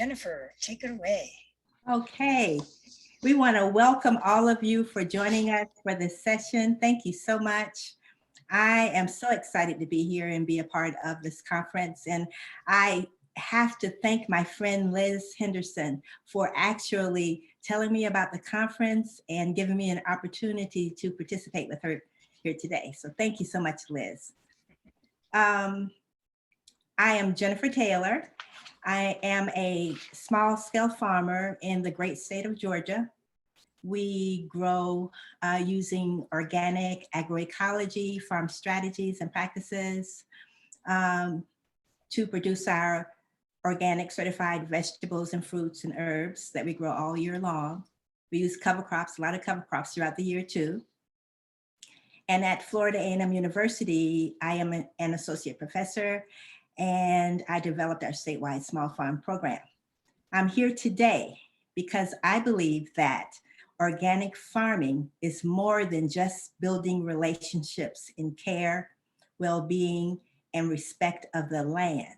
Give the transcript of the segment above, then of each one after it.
Jennifer, take it away. Okay, we want to welcome all of you for joining us for this session. Thank you so much. I am so excited to be here and be a part of this conference. And I have to thank my friend Liz Henderson for actually telling me about the conference and giving me an opportunity to participate with her here today. So thank you so much, Liz. I am Jennifer Taylor. I am a small scale farmer in the great state of Georgia. We grow using organic agroecology, farm strategies and practices to produce our organic certified vegetables and fruits and herbs that we grow all year long. We use cover crops, a lot of cover crops throughout the year too. And at Florida A&M University, I am an associate professor and I developed our statewide small farm program. I'm here today because I believe that organic farming is more than just building relationships in care, well-being, and respect of the land,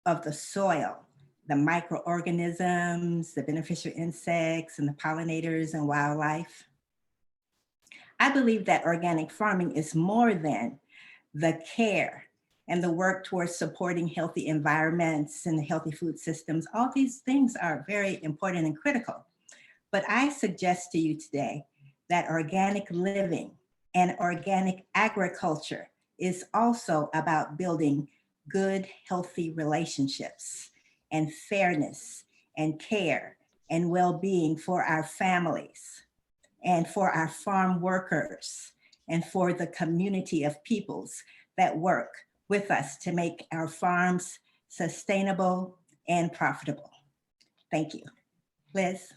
of the soil, the microorganisms, the beneficial insects, and the pollinators and wildlife. I believe that organic farming is more than the care and the work towards supporting healthy environments and healthy food systems. All these things are very important and critical. But I suggest to you today that organic living and organic agriculture is also about building good, healthy relationships and fairness and care and well-being for our families and for our farm workers and for the community of peoples that work with us to make our farms sustainable and profitable. Thank you. Liz?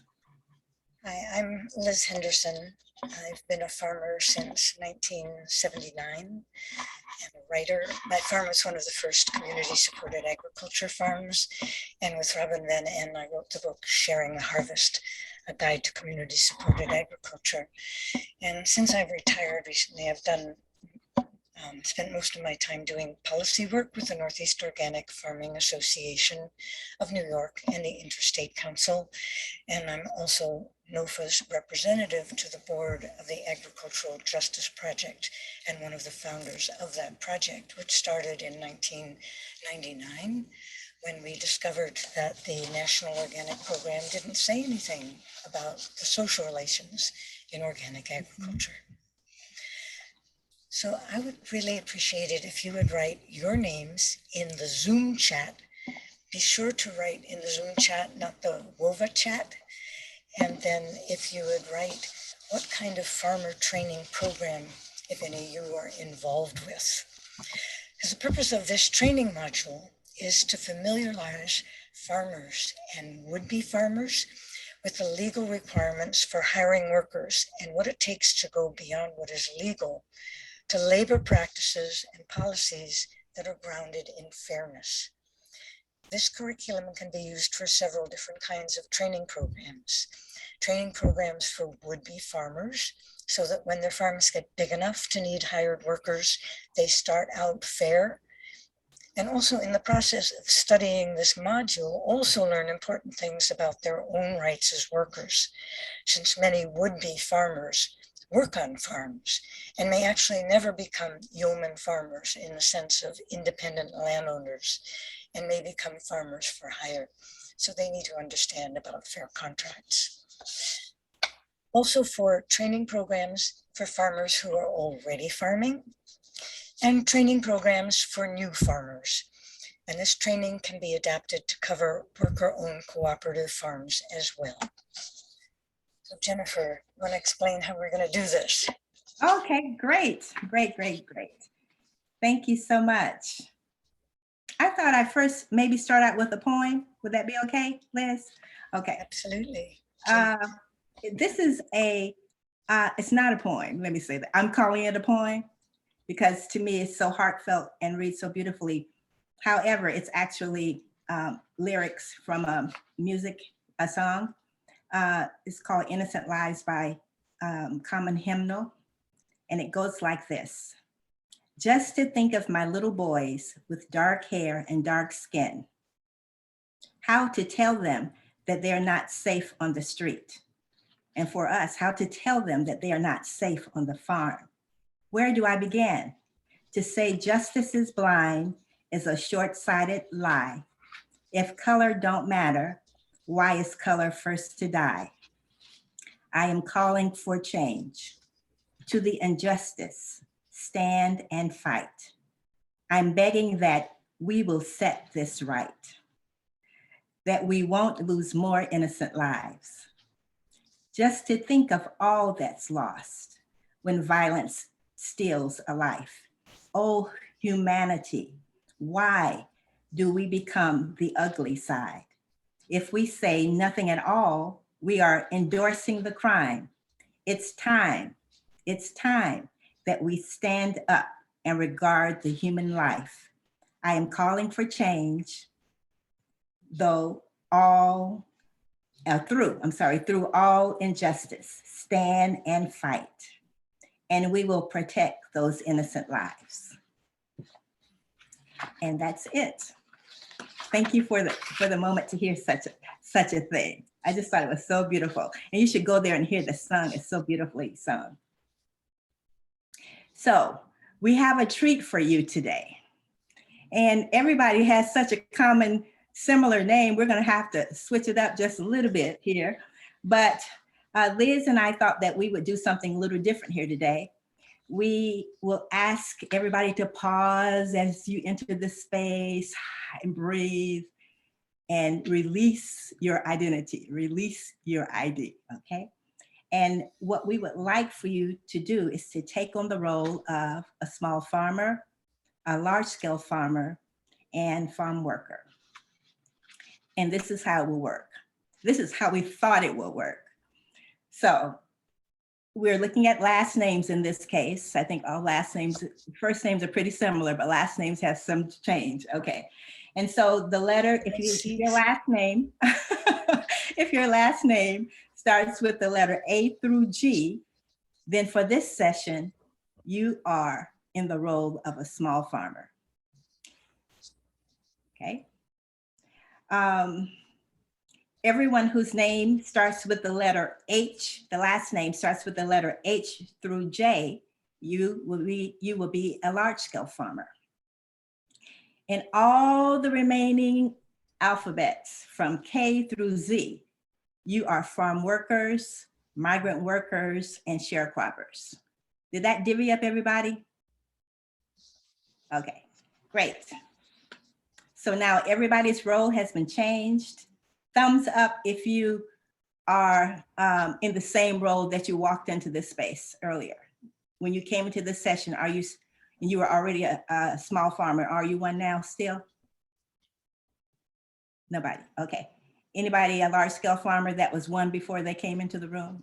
Hi, I'm Liz Henderson. I've been a farmer since 1979 and a writer. My farm was one of the first community-supported agriculture farms. And with Robin Van En, I wrote the book Sharing the Harvest, a guide to community-supported agriculture. And since I've retired recently, I've spent most of my time doing policy work with the Northeast Organic Farming Association of New York and the Interstate Council. And I'm also NOFA's representative to the board of the Agricultural Justice Project and one of the founders of that project, which started in 1999 when we discovered that the National Organic Program didn't say anything about the social relations in organic agriculture. So I would really appreciate it if you would write your names in the Zoom chat. Be sure to write in the Zoom chat, not the WOVA chat. And then if you would write what kind of farmer training program, if any, you are involved with. Because the purpose of this training module is to familiarize farmers and would-be farmers with the legal requirements for hiring workers and what it takes to go beyond what is legal to labor practices and policies that are grounded in fairness. This curriculum can be used for several different kinds of training programs. Training programs for would-be farmers, so that when their farms get big enough to need hired workers, they start out fair. And also in the process of studying this module, also learn important things about their own rights as workers, since many would-be farmers work on farms and may actually never become yeoman farmers in the sense of independent landowners and may become farmers for hire. So they need to understand about fair contracts. Also for training programs for farmers who are already farming and training programs for new farmers. And this training can be adapted to cover worker-owned cooperative farms as well. So Jennifer, you want to explain how we're going to do this? Okay, great. Thank you so much. I thought I'd first maybe start out with a poem. Would that be okay, Liz? Okay. Absolutely. This is it's not a poem, let me say that. I'm calling it a poem because to me it's so heartfelt and reads so beautifully. However, it's actually lyrics from a song. It's called Innocent Lives by Common Hymnal. And it goes like this. Just to think of my little boys with dark hair and dark skin, how to tell them that they're not safe on the street. And for us, how to tell them that they are not safe on the farm. Where do I begin? To say justice is blind is a short-sighted lie. If color don't matter, why is color first to die? I am calling for change. To the injustice, stand and fight. I'm begging that we will set this right, that we won't lose more innocent lives. Just to think of all that's lost when violence steals a life. Oh, humanity, why do we become the ugly side? If we say nothing at all, we are endorsing the crime. It's time that we stand up and regard the human life. I am calling for change, through all injustice, stand and fight, and we will protect those innocent lives. And that's it. Thank you for the moment to hear such a thing. I just thought it was so beautiful. And you should go there and hear the song. It's so beautifully sung. So we have a treat for you today. And everybody has such a common, similar name. We're going to have to switch it up just a little bit here. But Liz and I thought that we would do something a little different here today. We will ask everybody to pause as you enter the space and breathe and release your identity, release your ID, okay? And what we would like for you to do is to take on the role of a small farmer, a large-scale farmer, and farm worker. And this is how it will work. This is how we thought it will work. So we're looking at last names in this case. I think all last names, first names are pretty similar, but last names have some change. Okay. And so the letter, if your last name, if your last name starts with the letter A through G, then for this session, you are in the role of a small farmer. Okay. Everyone whose name starts with the letter H, the last name starts with the letter H through J, you will be a large-scale farmer. And all the remaining alphabets from K through Z, you are farm workers, migrant workers, and sharecroppers. Did that divvy up everybody? Okay, great. So now everybody's role has been changed. Thumbs up if you are in the same role that you walked into this space earlier. When you came into this session, you were already a small farmer. Are you one now still? Nobody, okay. Anybody a large scale farmer that was one before they came into the room?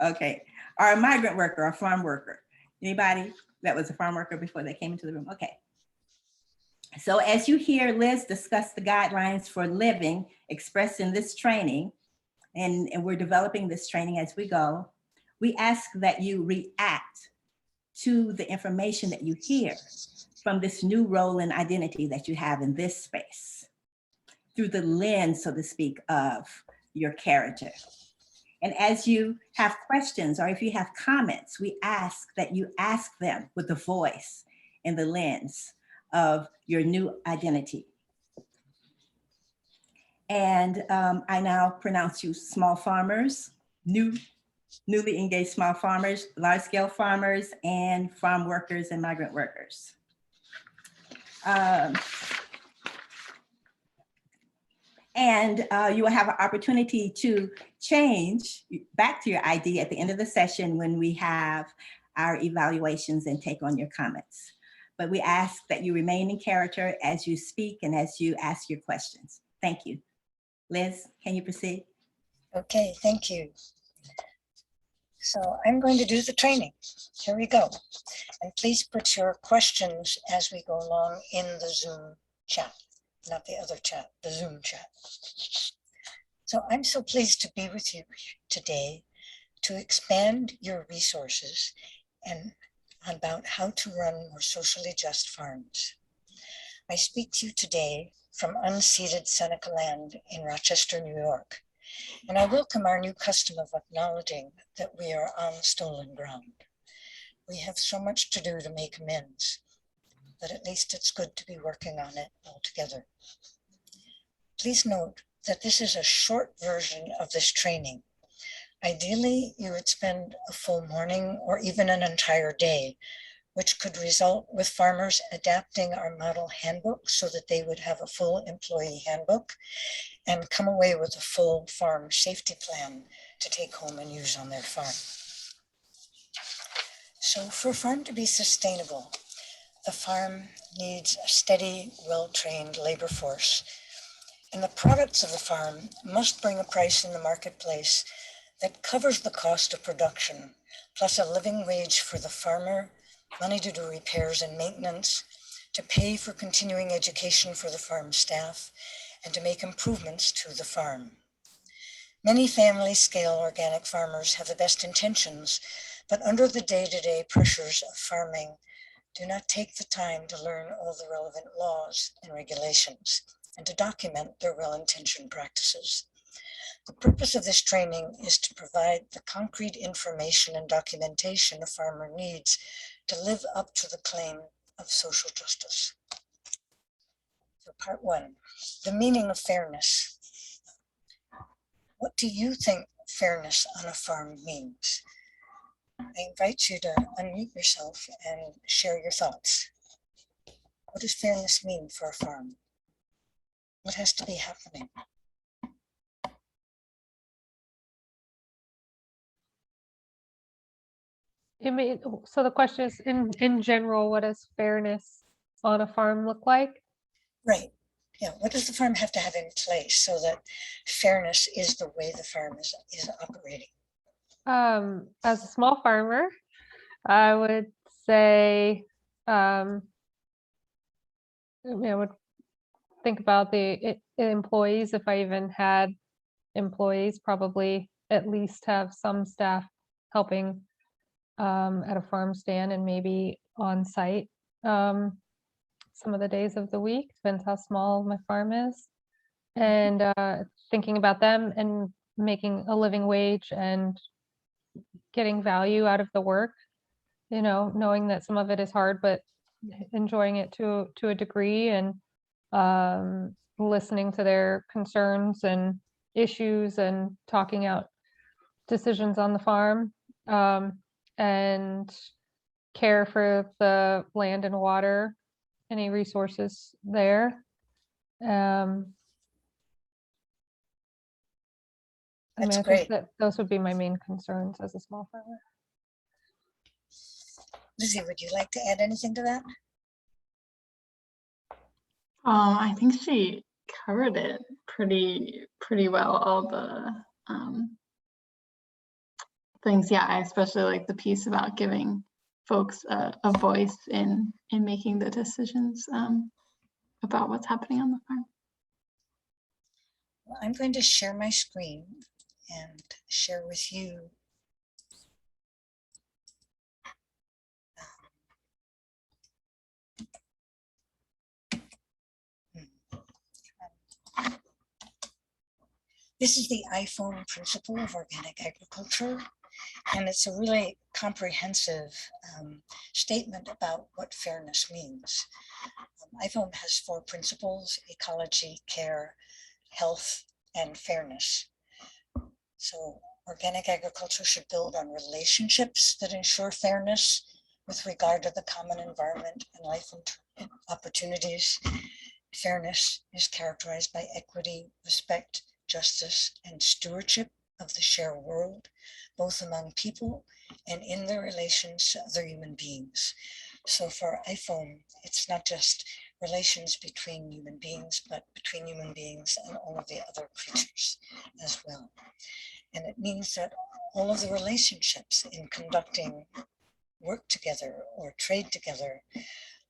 Okay, or a migrant worker or farm worker? Anybody that was a farm worker before they came into the room? Okay. So as you hear Liz discuss the guidelines for living expressed in this training, and we're developing this training as we go, we ask that you react to the information that you hear from this new role and identity that you have in this space, through the lens, so to speak, of your character. And as you have questions or if you have comments, we ask that you ask them with the voice and the lens of your new identity. And I now pronounce you small farmers, newly engaged small farmers, large scale farmers, and farm workers and migrant workers. You will have an opportunity to change back to your ID at the end of the session when we have our evaluations and take on your comments. But we ask that you remain in character as you speak and as you ask your questions. Thank you. Liz, can you proceed? Okay, thank you. So I'm going to do the training. Here we go. And please put your questions as we go along in the Zoom chat, not the other chat, the Zoom chat. So I'm so pleased to be with you today to expand your resources and about how to run more socially just farms. I speak to you today from unceded Seneca land in Rochester, New York. And I welcome our new custom of acknowledging that we are on stolen ground. We have so much to do to make amends, but at least it's good to be working on it all together. Please note that this is a short version of this training. Ideally, you would spend a full morning or even an entire day, which could result with farmers adapting our model handbook so that they would have a full employee handbook and come away with a full farm safety plan to take home and use on their farm. So for a farm to be sustainable, the farm needs a steady, well-trained labor force. And the products of the farm must bring a price in the marketplace that covers the cost of production, plus a living wage for the farmer, money to do repairs and maintenance, to pay for continuing education for the farm staff, and to make improvements to the farm. Many family-scale organic farmers have the best intentions, but under the day-to-day pressures of farming, do not take the time to learn all the relevant laws and regulations and to document their well-intentioned practices. The purpose of this training is to provide the concrete information and documentation a farmer needs to live up to the claim of social justice. So part one, the meaning of fairness. What do you think fairness on a farm means? I invite you to unmute yourself and share your thoughts. What does fairness mean for a farm? What has to be happening? So the question is, in general, what does fairness on a farm look like? Right. Yeah. What does the farm have to have in place so that fairness is the way the farm is operating? As a small farmer, I would say, I would think about the employees. If I even had employees, probably at least have some staff helping at a farm stand and maybe on site some of the days of the week, depends how small my farm is. And thinking about them and making a living wage and getting value out of the work, knowing that some of it is hard, but enjoying it to a degree, and listening to their concerns and issues and talking out decisions on the farm, and care for the land and water, any resources there. That's I great. think that those would be my main concerns as a small farmer. Lizzie, would you like to add anything to that? I think she covered it pretty well, all the things. Yeah, I especially like the piece about giving folks a voice in making the decisions about what's happening on the farm. Well, I'm going to share my screen and share with you this is the iPhone principle of organic agriculture, and it's a really comprehensive statement about what fairness means. iPhone has 4 principles: ecology, care, health, and fairness. So organic agriculture should build on relationships that ensure fairness with regard to the common environment and life opportunities. Fairness is characterized by equity, respect, justice, and stewardship of the shared world, both among people and in their relations to other human beings. So for iPhone, it's not just relations between human beings, but between human beings and all of the other creatures as well. And it means that all of the relationships in conducting work together or trade together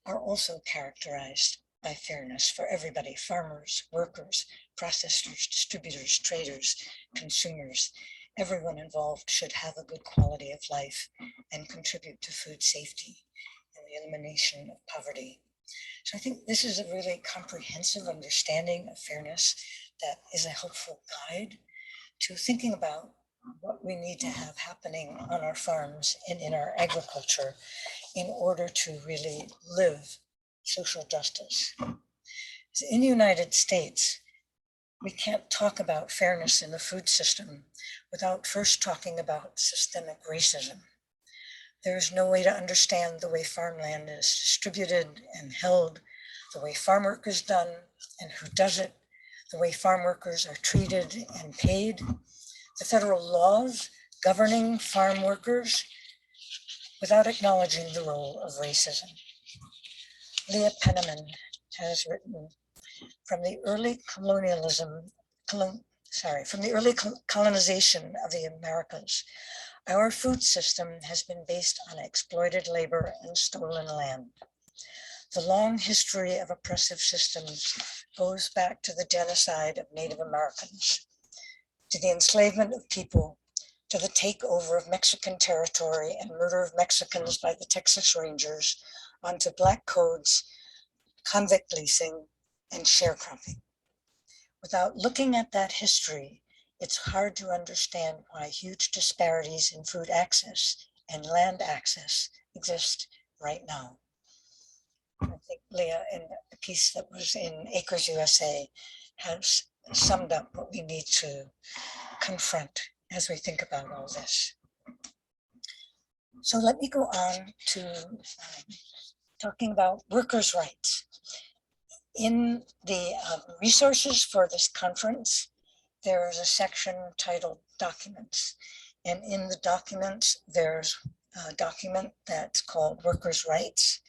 are also characterized by fairness for everybody: farmers, workers, processors, distributors, traders, consumers. Everyone involved should have a good quality of life and contribute to food safety and the elimination of poverty. So I think this is a really comprehensive understanding of fairness that is a helpful guide to thinking about what we need to have happening on our farms and in our agriculture in order to really live social justice. In the United States, we can't talk about fairness in the food system without first talking about systemic racism. There is no way to understand the way farmland is distributed and held, the way farm work is done and who does it, the way farm workers are treated and paid, the federal laws governing farm workers, without acknowledging the role of racism. Leah Penniman has written, from the early colonization of the Americas, our food system has been based on exploited labor and stolen land. The long history of oppressive systems goes back to the genocide of Native Americans, to the enslavement of people, to the takeover of Mexican territory and murder of Mexicans by the Texas Rangers, onto Black codes, convict leasing, and sharecropping. Without looking at that history, it's hard to understand why huge disparities in food access and land access exist right now. I think Leah, in the piece that was in Acres USA, has summed up what we need to confront as we think about all this. So let me go on to talking about workers' rights. In the resources for this conference, there is a section titled Documents. And in the documents, there's a document that's called Workers' Rights.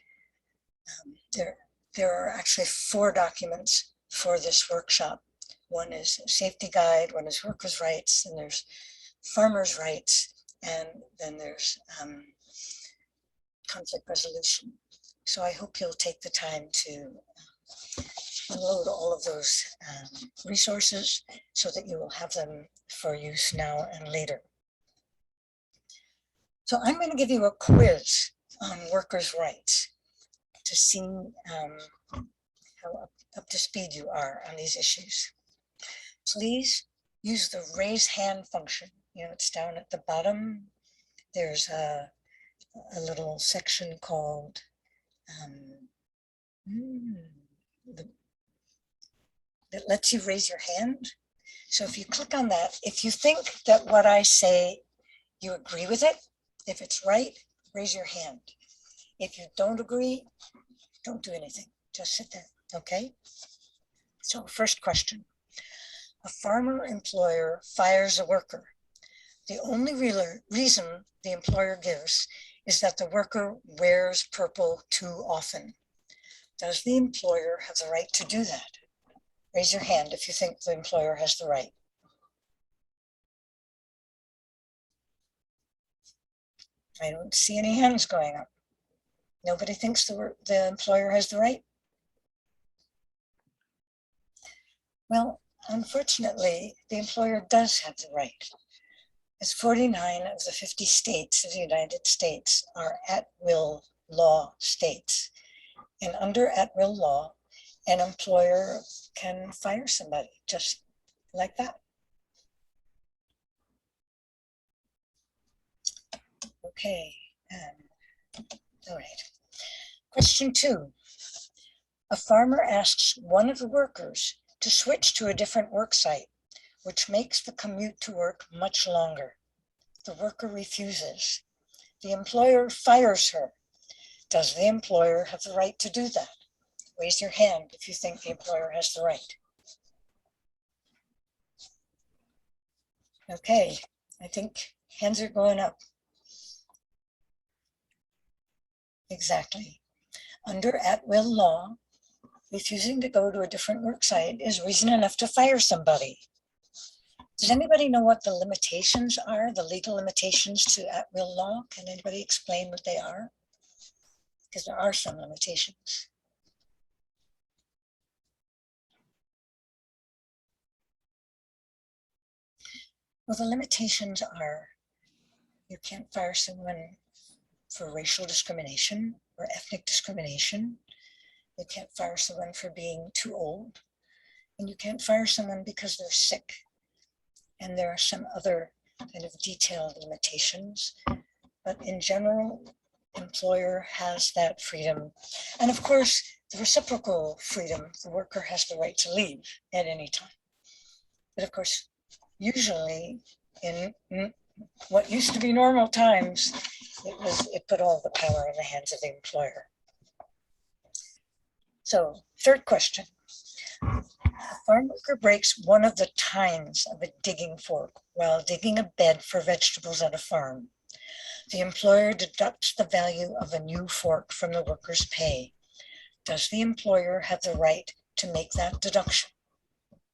There are actually 4 documents for this workshop. One is Safety Guide, one is Workers' Rights, and there's Farmers' Rights, and then there's Conflict Resolution. So I hope you'll take the time to unload all of those resources so that you will have them for use now and later. So I'm going to give you a quiz on workers' rights to see how up to speed you are on these issues. Please use the raise hand function. You know, it's down at the bottom. There's a little section called that lets you raise your hand. So if you click on that, if you think that what I say, you agree with it, if it's right, raise your hand. If you don't agree, don't do anything, just sit there, okay? So first question, a farmer employer fires a worker. The only reason the employer gives is that the worker wears purple too often. Does the employer have the right to do that? Raise your hand if you think the employer has the right. I don't see any hands going up. Nobody thinks the employer has the right? Well, unfortunately, the employer does have the right. As 49 of the 50 states of the United States are at-will law states. And under at-will law, an employer can fire somebody just like that. Okay, all right. Question 2. A farmer asks one of the workers to switch to a different work site, which makes the commute to work much longer. The worker refuses. The employer fires her. Does the employer have the right to do that? Raise your hand if you think the employer has the right. Okay, I think hands are going up. Exactly. Under at-will law, refusing to go to a different work site is reason enough to fire somebody. Does anybody know what the limitations are, the legal limitations to at-will law? Can anybody explain what they are? Because there are some limitations. Well, the limitations are you can't fire someone for racial discrimination or ethnic discrimination. You can't fire someone for being too old. And you can't fire someone because they're sick. And there are some other kind of detailed limitations. But in general, employer has that freedom. And of course, the reciprocal freedom, the worker has the right to leave at any time. But of course, usually in what used to be normal times, it put all the power in the hands of the employer. So, third question. A farm worker breaks one of the tines of a digging fork while digging a bed for vegetables at a farm. The employer deducts the value of a new fork from the worker's pay. Does the employer have the right to make that deduction?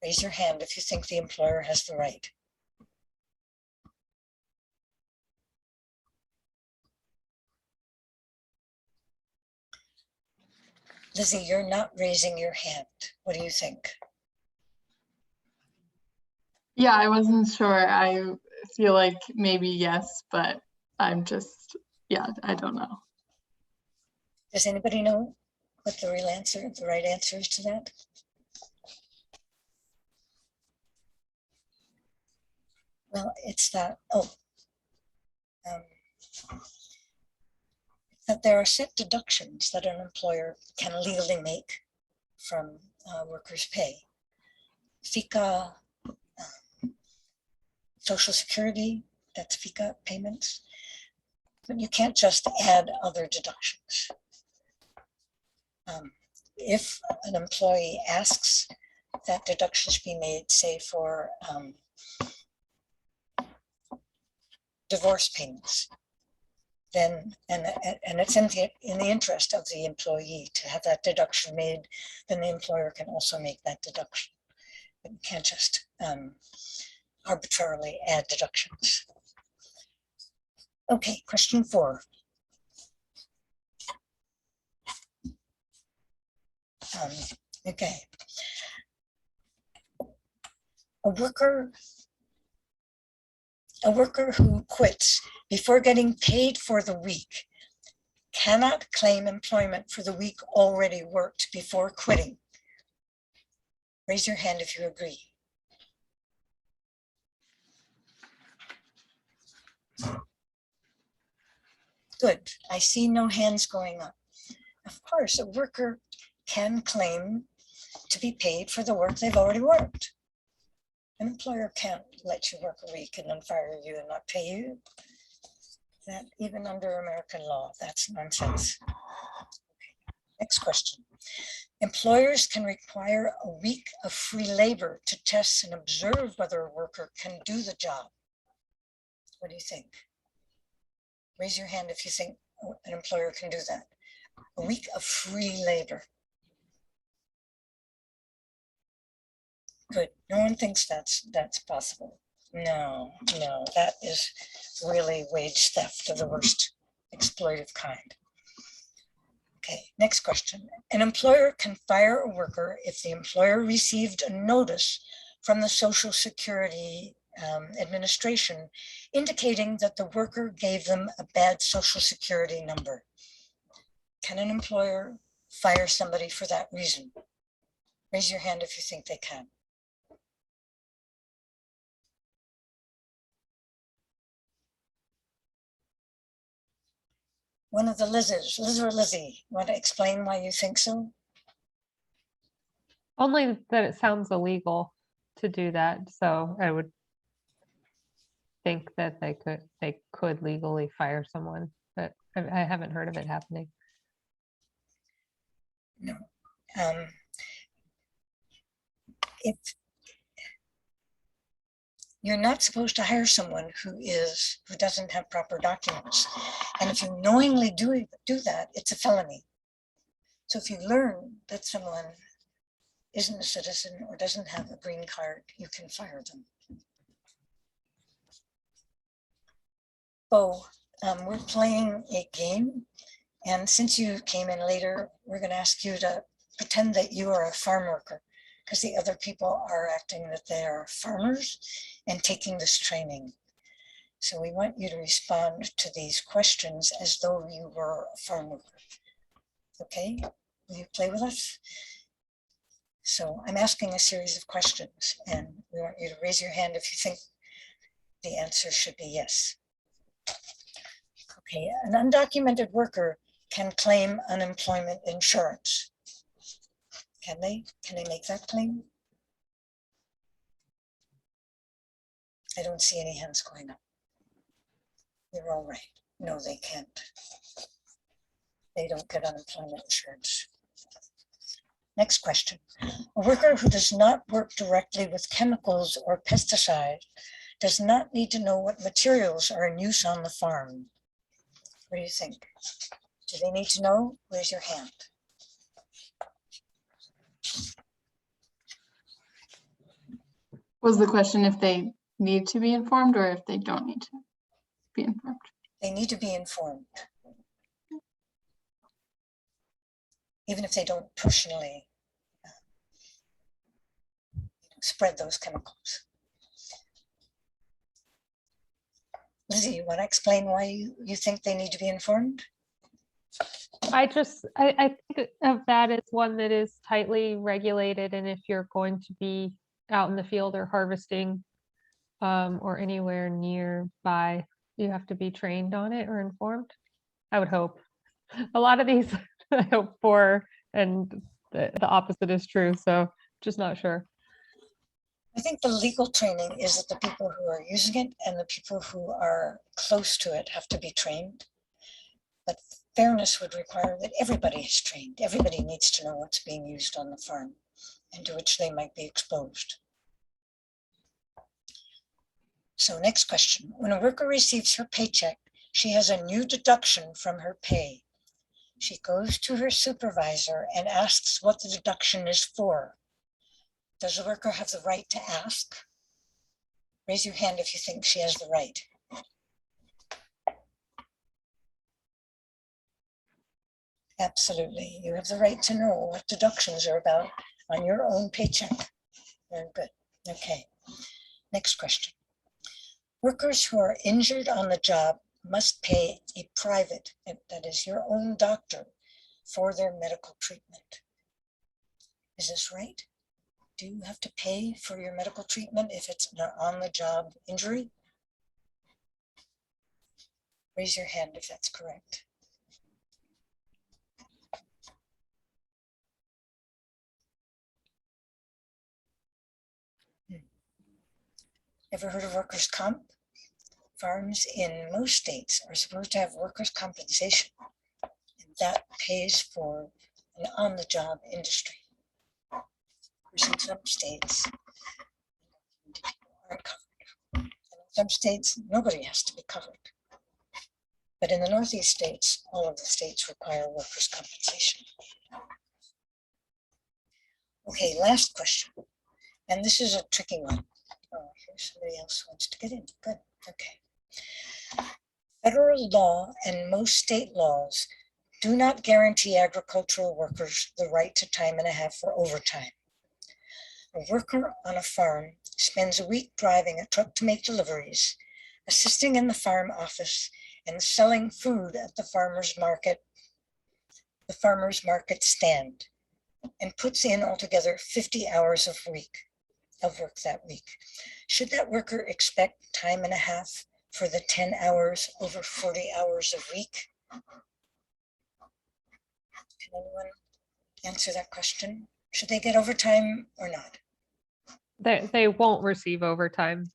Raise your hand if you think the employer has the right. Lizzie, you're not raising your hand. What do you think? Yeah, I wasn't sure. I feel like maybe yes, but I'm just, yeah, I don't know. Does anybody know what the real answer, the right answer is to that? Well, it's that, that there are set deductions that an employer can legally make from workers' pay. FICA, Social Security, that's FICA payments. But you can't just add other deductions. If an employee asks that deductions be made, say for divorce payments, then, and it's in the interest of the employee to have that deduction made, then the employer can also make that deduction. But you can't just arbitrarily add deductions. Okay, question 4. Okay. A worker who quits before getting paid for the week cannot claim employment for the week already worked before quitting. Raise your hand if you agree. Good. I see no hands going up. Of course, a worker can claim to be paid for the work they've already worked. An employer can't let you work a week and then fire you and not pay you. That even under American law, that's nonsense. Okay. Next question. Employers can require a week of free labor to test and observe whether a worker can do the job. What do you think? Raise your hand if you think an employer can do that. A week of free labor. Good. No one thinks that's possible. No, that is really wage theft of the worst exploitive kind. Okay, next question. An employer can fire a worker if the employer received a notice from the Social Security Administration indicating that the worker gave them a bad Social Security number. Can an employer fire somebody for that reason? Raise your hand if you think they can. One of the Lizzes, Liz or Lizzie, want to explain why you think so? Only that it sounds illegal to do that, so I would think that they could legally fire someone, but I haven't heard of it happening. No. If you're not supposed to hire someone who doesn't have proper documents, and if you knowingly do that, it's a felony. So if you learn that someone isn't a citizen or doesn't have a green card, you can fire them. So we're playing a game, and since you came in later, we're going to ask you to pretend that you are a farm worker, because the other people are acting that they are farmers and taking this training. So we want you to respond to these questions as though you were a farm worker. Okay? Will you play with us? So I'm asking a series of questions, and we want you to raise your hand if you think the answer should be yes. Okay, an undocumented worker can claim unemployment insurance. Can they? Can they make that claim? I don't see any hands going up. You're all right. No, they can't. They don't get unemployment insurance. Next question. A worker who does not work directly with chemicals or pesticides does not need to know what materials are in use on the farm. What do you think? Do they need to know? Raise your hand. Was the question if they need to be informed or if they don't need to be informed? They need to be informed. Even if they don't personally spread those chemicals. Lizzie, you want to explain why you think they need to be informed? I think of that as one that is tightly regulated, and if you're going to be out in the field or harvesting or anywhere nearby, you have to be trained on it or informed. I would hope. A lot of these I hope for, and the opposite is true, so just not sure. I think the legal training is that the people who are using it and the people who are close to it have to be trained. But fairness would require that everybody is trained. Everybody needs to know what's being used on the farm and to which they might be exposed. So next question. When a worker receives her paycheck, she has a new deduction from her pay. She goes to her supervisor and asks what the deduction is for. Does the worker have the right to ask? Raise your hand if you think she has the right. Absolutely. You have the right to know what deductions are about on your own paycheck. Very good. Okay. Next question. Workers who are injured on the job must pay a private, that is your own doctor, for their medical treatment. Is this right? Do you have to pay for your medical treatment if it's an on-the-job injury? Raise your hand if that's correct. Ever heard of workers' comp? Farms in most states are supposed to have workers' compensation, and that pays for an on-the-job industry. In some states, people aren't covered. And in some states, nobody has to be covered. But in the Northeast states, all of the states require workers' compensation. Okay, last question. And this is a tricky one. Oh, here's somebody else who wants to get in. Good, okay. Federal law and most state laws do not guarantee agricultural workers the right to time and a half for overtime. A worker on a farm spends a week driving a truck to make deliveries, assisting in the farm office, and selling food at the farmer's market stand, and puts in altogether 50 hours of work that week. Should that worker expect time and a half for the 10 hours over 40 hours a week? Can anyone answer that question? Should they get overtime or not? They won't receive overtime,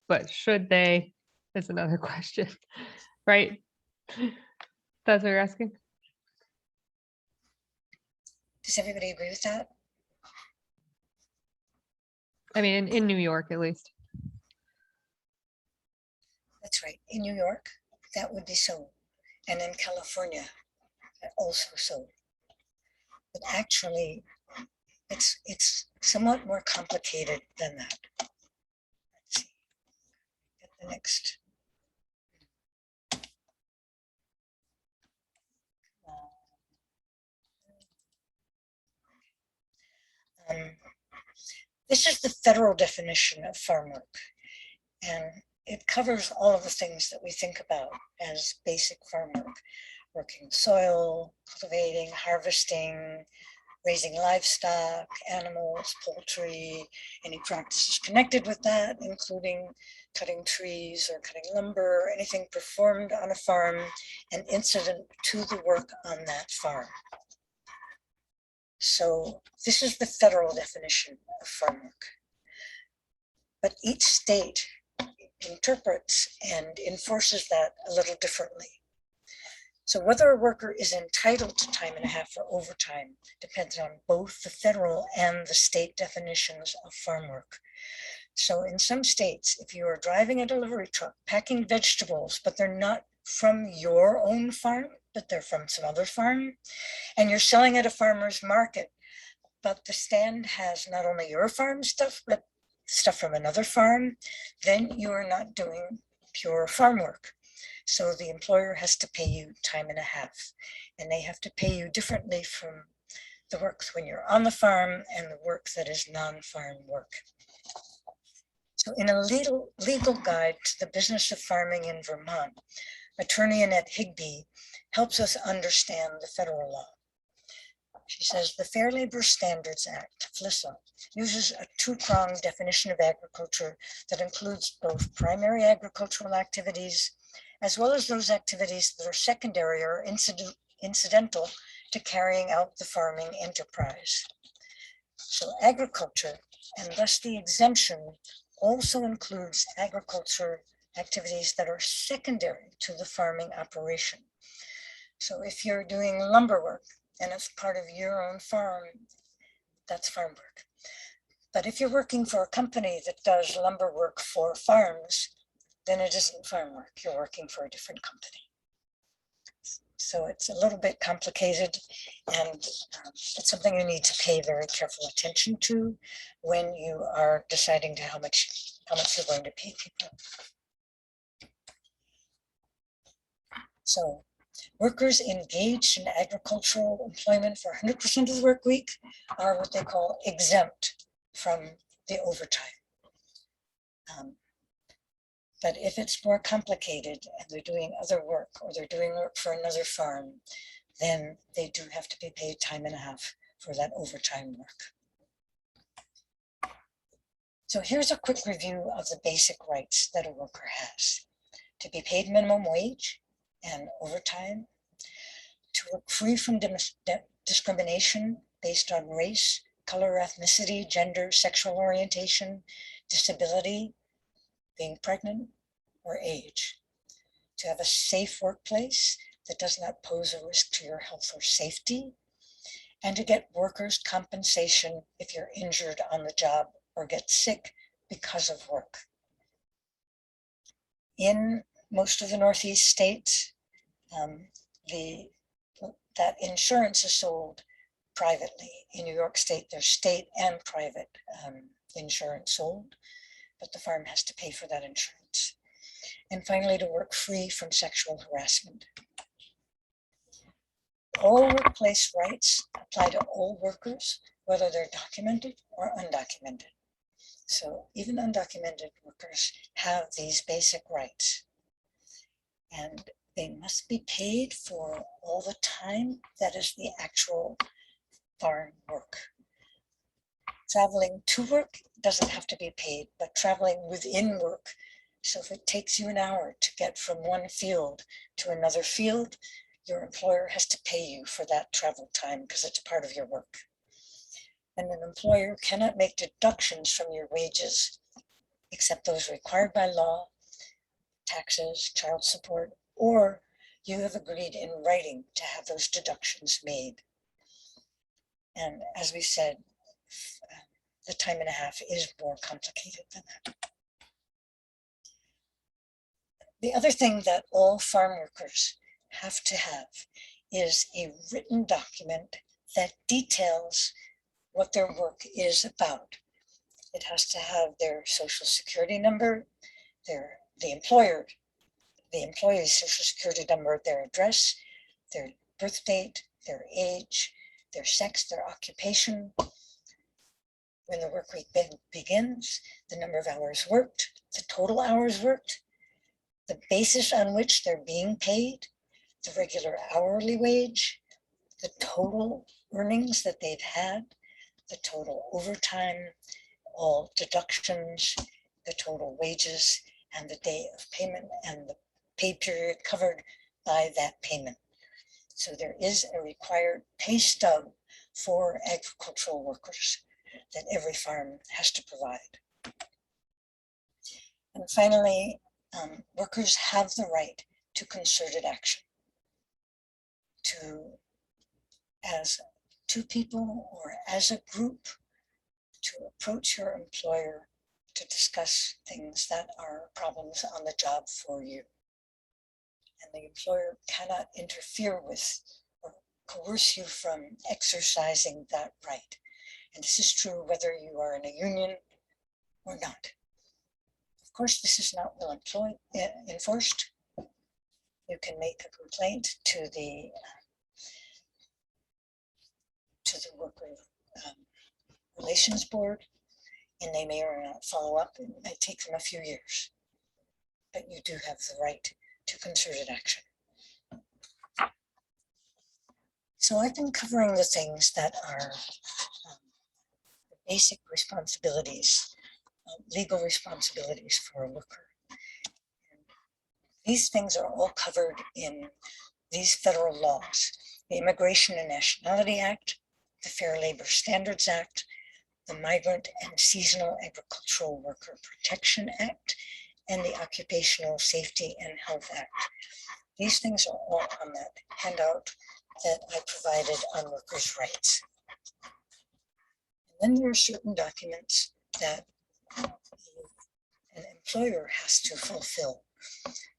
but should they is another question, right? That's what you're asking? Does everybody agree with that? I mean, in New York, at least. That's right. In New York, that would be so. And in California, also so. But actually, it's somewhat more complicated than that. Let's see. Get the next. This is the federal definition of farm work, and it covers all of the things that we think about as basic farm work. working soil, cultivating, harvesting, raising livestock, animals, poultry, any practices connected with that, including cutting trees or cutting lumber, anything performed on a farm and incident to the work on that farm. So this is the federal definition of farm work. But each state interprets and enforces that a little differently. So whether a worker is entitled to time and a half for overtime depends on both the federal and the state definitions of farm work. So in some states, if you are driving a delivery truck, packing vegetables, but they're not from your own farm, but they're from some other farm, and you're selling at a farmer's market, but the stand has not only your farm stuff, but stuff from another farm, then you are not doing pure farm work. So the employer has to pay you time and a half, and they have to pay you differently from the work when you're on the farm and the work that is non-farm work. So in a legal guide to the business of farming in Vermont, attorney Annette Higbee helps us understand the federal law. She says the Fair Labor Standards Act, FLISA, uses a two-pronged definition of agriculture that includes both primary agricultural activities as well as those activities that are secondary or incidental to carrying out the farming enterprise. So agriculture, and thus the exemption, also includes agriculture activities that are secondary to the farming operation. So if you're doing lumber work and it's part of your own farm, that's farm work. But if you're working for a company that does lumber work for farms, then it isn't farm work. You're working for a different company. So it's a little bit complicated, and it's something you need to pay very careful attention to when you are deciding how much you're going to pay people. So workers engaged in agricultural employment for 100% of the work week are what they call exempt from the overtime. But if it's more complicated and they're doing other work or they're doing work for another farm, then they do have to be paid time and a half for that overtime work. So here's a quick review of the basic rights that a worker has: to be paid minimum wage and overtime, to work free from discrimination based on race, color, ethnicity, gender, sexual orientation, disability, being pregnant, or age, to have a safe workplace that does not pose a risk to your health or safety, and to get workers' compensation if you're injured on the job or get sick because of work. In most of the Northeast states, that insurance is sold privately. In New York State, there's state and private insurance sold, but the farm has to pay for that insurance. And finally, to work free from sexual harassment. All workplace rights apply to all workers, whether they're documented or undocumented. So even undocumented workers have these basic rights, and they must be paid for all the time that is the actual farm work. Traveling to work doesn't have to be paid, but traveling within work. So if it takes you an hour to get from one field to another field, your employer has to pay you for that travel time because it's part of your work. And an employer cannot make deductions from your wages except those required by law, taxes, child support, or you have agreed in writing to have those deductions made. And as we said, the time and a half is more complicated than that. The other thing that all farm workers have to have is a written document that details what their work is about. It has to have their social security number, the employee's social security number, their address, their birth date, their age, their sex, their occupation, when the work week begins, the number of hours worked, the total hours worked, the basis on which they're being paid, the regular hourly wage, the total earnings that they've had, the total overtime, all deductions, the total wages, and the day of payment and the pay period covered by that payment. So there is a required pay stub for agricultural workers that every farm has to provide. And finally, workers have the right to concerted action, to, as two people or as a group, to approach your employer to discuss things that are problems on the job for you. And the employer cannot interfere with or coerce you from exercising that right. And this is true whether you are in a union or not. Of course, this is not well enforced. You can make a complaint to the worker relations board, and they may or not follow up. It might take them a few years, but you do have the right to concerted action. So I've been covering the things that are the basic responsibilities, legal responsibilities for a worker. And these things are all covered in these federal laws: the Immigration and Nationality Act, the Fair Labor Standards Act, the Migrant and Seasonal Agricultural Worker Protection Act, and the Occupational Safety and Health Act. These things are all on that handout that I provided on workers' rights. And then there are certain documents that an employer has to fulfill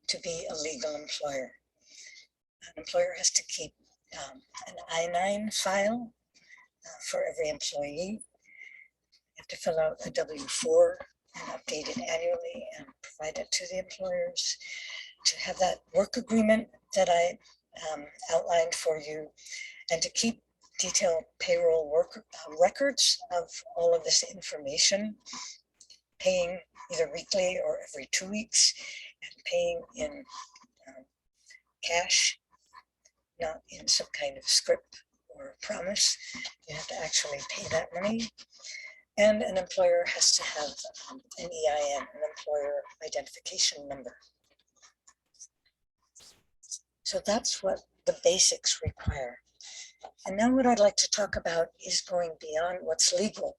to be a legal employer. An employer has to keep an I-9 file for every employee. You have to fill out a W-4 and update it annually and provide it to the employers. To have that work agreement that I outlined for you, and to keep detailed payroll work records of all of this information, paying either weekly or every 2 weeks, and paying in cash, not in some kind of script or promise. You have to actually pay that money. And an employer has to have an EIN, an employer identification number. So that's what the basics require. And now what I'd like to talk about is going beyond what's legal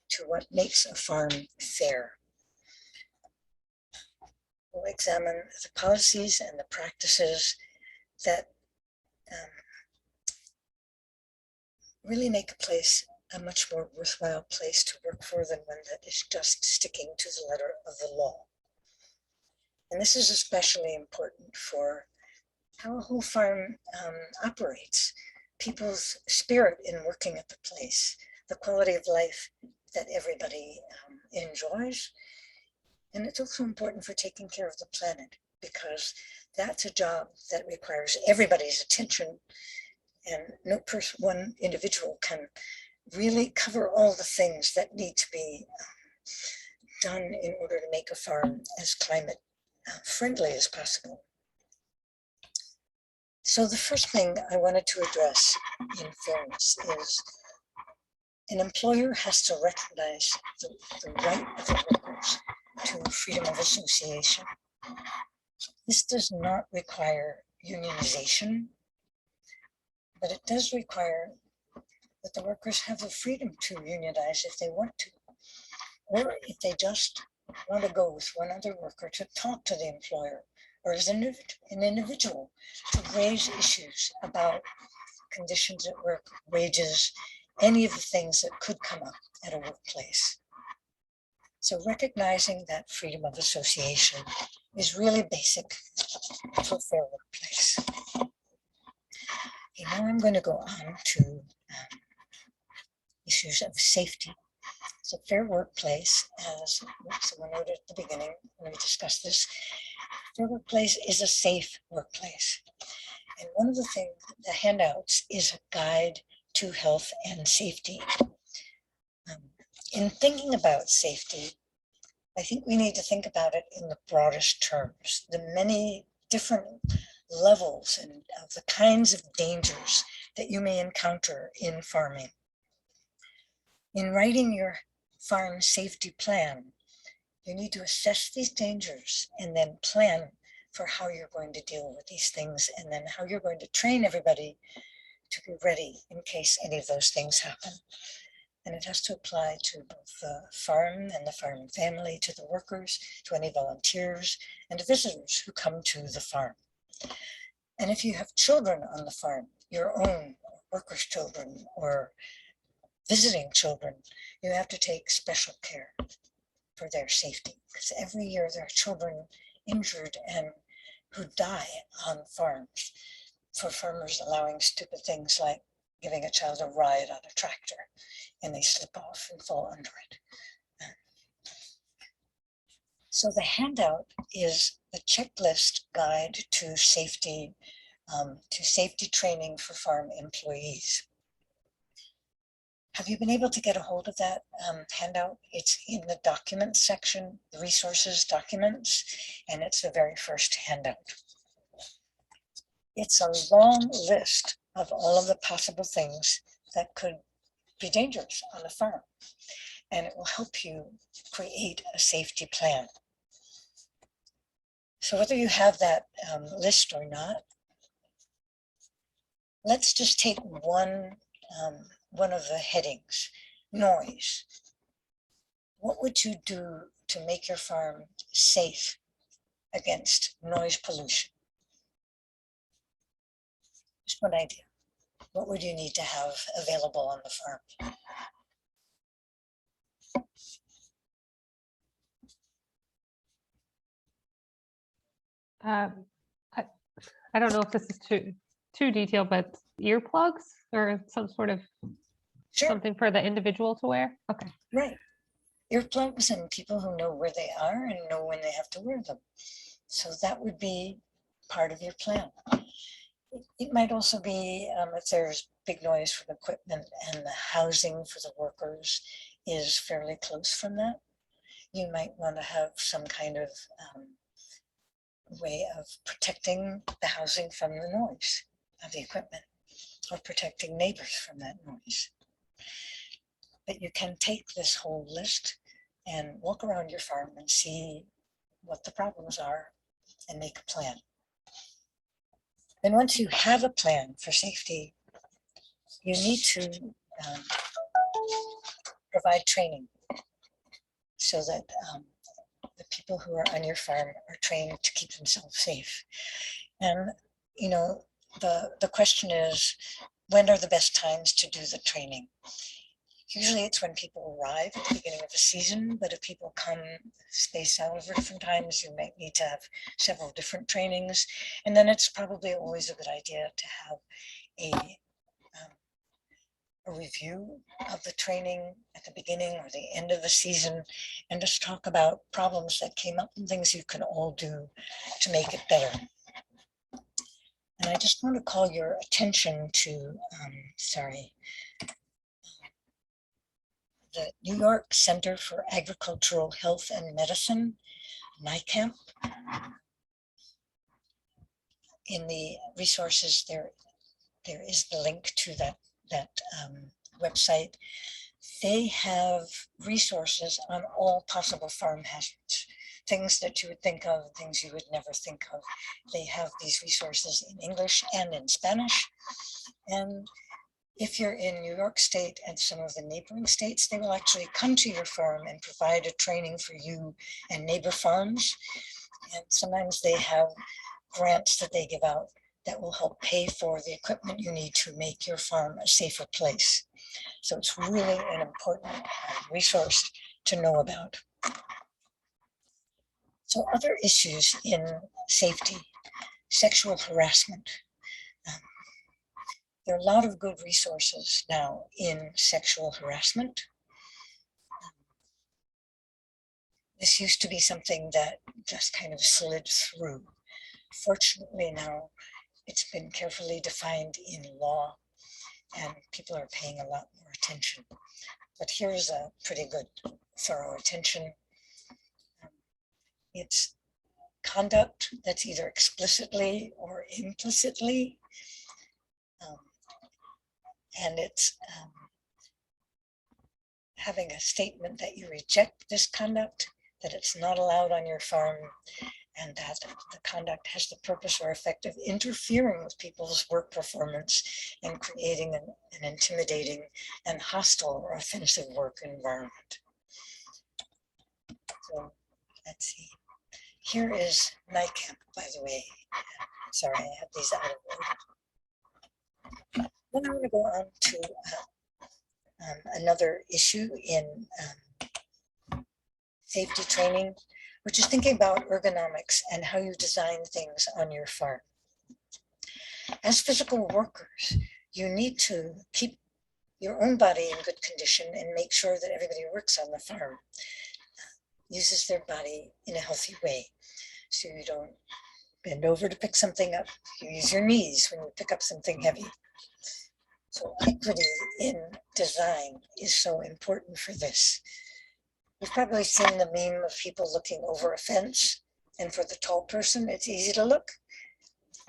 to what makes a farm fair. We'll examine the policies and the practices that really make a place a much more worthwhile place to work for than one that is just sticking to the letter of the law. And this is especially important for how a whole farm operates, people's spirit in working at the place, the quality of life that everybody enjoys. And it's also important for taking care of the planet, because that's a job that requires everybody's attention, and no one individual can really cover all the things that need to be done in order to make a farm as climate friendly as possible. So the first thing I wanted to address in fairness is an employer has to recognize the right of the workers to freedom of association. This does not require unionization, but it does require that the workers have the freedom to unionize if they want to, or if they just want to go with one other worker to talk to the employer, or as an individual to raise issues about conditions at work, wages, any of the things that could come up at a workplace. So recognizing that freedom of association is really basic for a fair workplace. Okay, now I'm going to go on to issues of safety. So fair workplace, as someone noted at the beginning when we discussed this, fair workplace is a safe workplace. And one of the things, the handouts is a guide to health and safety. In thinking about safety, I think we need to think about it in the broadest terms. The many different levels and of the kinds of dangers that you may encounter in farming. In writing your farm safety plan, you need to assess these dangers and then plan for how you're going to deal with these things, and then how you're going to train everybody to be ready in case any of those things happen. And it has to apply to both the farm and the farm family, to the workers, to any volunteers, and to visitors who come to the farm. And if you have children on the farm, your own workers' children or visiting children, you have to take special care for their safety, because every year there are children injured and who die on farms for farmers allowing stupid things like giving a child a ride on a tractor and they slip off and fall under it. So the handout is the checklist guide to safety training for farm employees. Have you been able to get a hold of that handout? It's in the documents section, the resources documents, and it's the very first handout. It's a long list of all of the possible things that could be dangerous on the farm, and it will help you create a safety plan. So whether you have that list or not, let's just take one of the headings, noise. What would you do to make your farm safe against noise pollution? Just one idea. What would you need to have available on the farm? I don't know if this is too detailed, but earplugs or some sort of Sure. something for the individual to wear? Okay. Right. Earplugs and people who know where they are and know when they have to wear them. So that would be part of your plan. It might also be if there's big noise from equipment and the housing for the workers is fairly close from that, you might want to have some kind of way of protecting the housing from the noise of the equipment, or protecting neighbors from that noise. But you can take this whole list and walk around your farm and see what the problems are and make a plan. Then once you have a plan for safety, you need to provide training so that the people who are on your farm are trained to keep themselves safe. And you know, the question is, when are the best times to do the training? Usually it's when people arrive at the beginning of the season, but if people come spaced out over different times, you might need to have several different trainings. And then it's probably always a good idea to have a review of the training at the beginning or the end of the season, and just talk about problems that came up and things you can all do to make it better. And I just want to call your attention to, the New York Center for Agricultural Health and Medicine, NICAMP. In the resources, there is the link to that website. They have resources on all possible farm hazards, things that you would think of, things you would never think of. They have these resources in English and in Spanish. And if you're in New York State and some of the neighboring states, they will actually come to your farm and provide a training for you and neighbor farms. And sometimes they have grants that they give out that will help pay for the equipment you need to make your farm a safer place. So it's really an important resource to know about. So other issues in safety, sexual harassment. There are a lot of good resources now in sexual harassment. This used to be something that just kind of slid through. Fortunately now, it's been carefully defined in law and people are paying a lot more attention. But here's a pretty good thorough attention. It's conduct that's either explicitly or implicitly, and it's having a statement that you reject this conduct, that it's not allowed on your farm, and that the conduct has the purpose or effect of interfering with people's work performance and creating an intimidating and hostile or offensive work environment. So let's see. Here is NICAP, by the way. Sorry, I have these out of order. Then I'm going to go on to another issue in safety training, which is thinking about ergonomics and how you design things on your farm. As physical workers, you need to keep your own body in good condition and make sure that everybody who works on the farm uses their body in a healthy way. So you don't bend over to pick something up. You use your knees when you pick up something heavy. So equity in design is so important for this. You've probably seen the meme of people looking over a fence, and for the tall person, it's easy to look,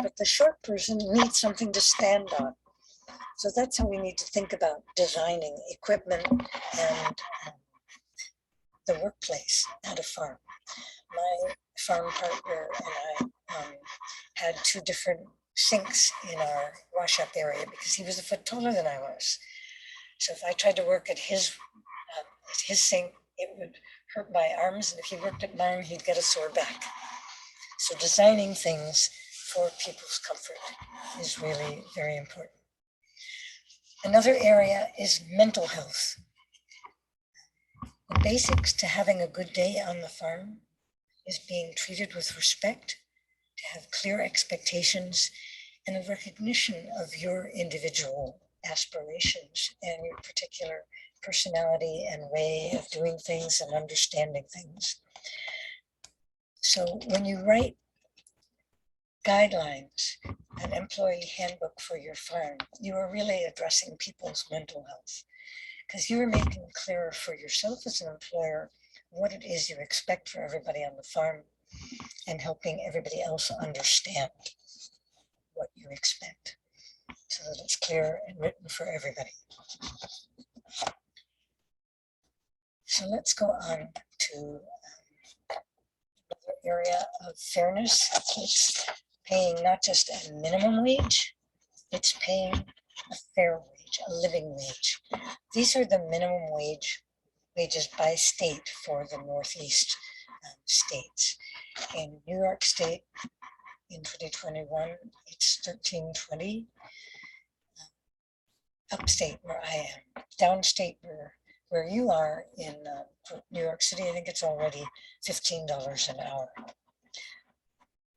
but the short person needs something to stand on. So that's how we need to think about designing equipment and the workplace at a farm. My farm partner and I had two different sinks in our wash up area because he was a foot taller than I was. So if I tried to work at his sink, it would hurt my arms, and if he worked at mine, he'd get a sore back. So designing things for people's comfort is really very important. Another area is mental health. The basics to having a good day on the farm is being treated with respect, to have clear expectations, and a recognition of your individual aspirations and your particular personality and way of doing things and understanding things. So when you write guidelines, an employee handbook for your farm, you are really addressing people's mental health, because you are making clearer for yourself as an employer what it is you expect for everybody on the farm and helping everybody else understand what you expect so that it's clear and written for everybody. So let's go on to another area of fairness. It's paying not just a minimum wage, it's paying a fair wage, a living wage. These are the minimum wages by state for the Northeast states. In New York State, in 2021, it's $13.20. Upstate where I am, downstate where you are in New York City, I think it's already $15 an hour.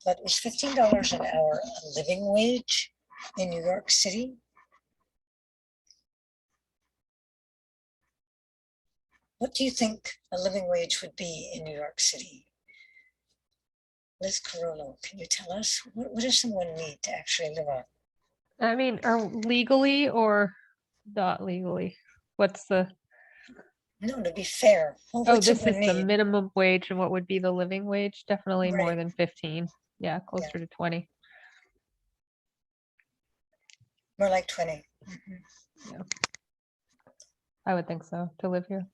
But is $15 an hour a living wage in New York City? What do you think a living wage would be in New York City? Liz Carollo, can you tell us what does someone need to actually live on? I mean, are legally or not legally? What's the, No, to be fair. Well, oh, what's this is someone the need? minimum wage, and what would be the living wage? Definitely more Right. than 15. Yeah, closer to 20. More like 20. I would think so, to live here.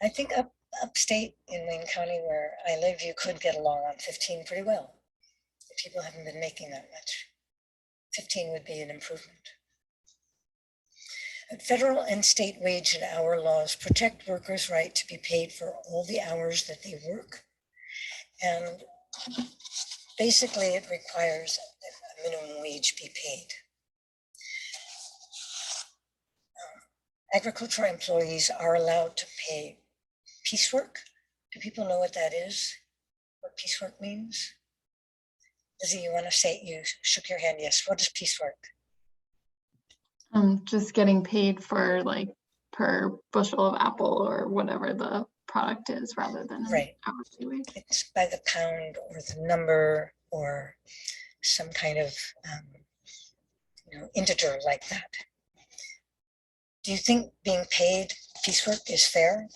I think upstate in Wayne County where I live, you could get along on 15 pretty well. If people haven't been making that much, 15 would be an improvement. Federal and state wage and hour laws protect workers' right to be paid for all the hours that they work. And basically it requires a minimum wage be paid. Agricultural employees are allowed to pay piecework. Do people know what that is? What piecework means? Lizzie, you want to say, you shook your hand, yes. What is piecework? Just getting paid for like per bushel of apple or whatever the product is rather than an Right. hourly wage. It's by the pound or the number or some kind of integer like that. Do you think being paid piecework is fair?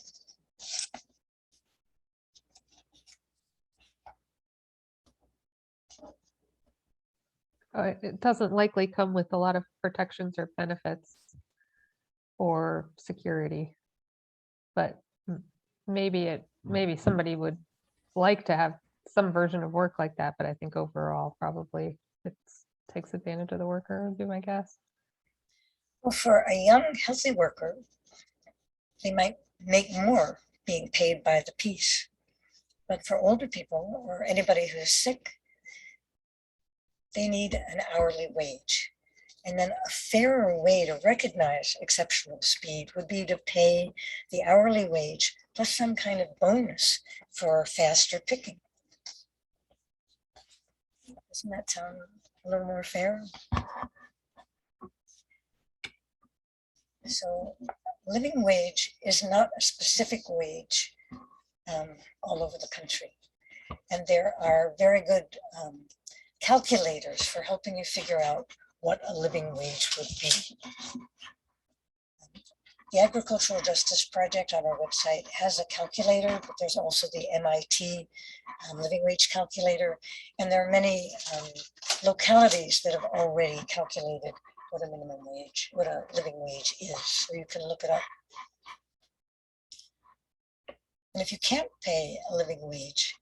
it doesn't likely come with a lot of protections or benefits or security. But maybe somebody would like to have some version of work like that, but I think overall probably it takes advantage of the worker, would be my guess. Well, for a young, healthy worker, they might make more being paid by the piece. But for older people or anybody who's sick, they need an hourly wage. And then a fairer way to recognize exceptional speed would be to pay the hourly wage plus some kind of bonus for faster picking. Doesn't that sound a little more fair? So living wage is not a specific wage all over the country. And there are very good calculators for helping you figure out what a living wage would be. The Agricultural Justice Project on our website has a calculator, but there's also the MIT living wage calculator. And there are many localities that have already calculated what a minimum wage, what a living wage is. So you can look it up. And if you can't pay a living wage,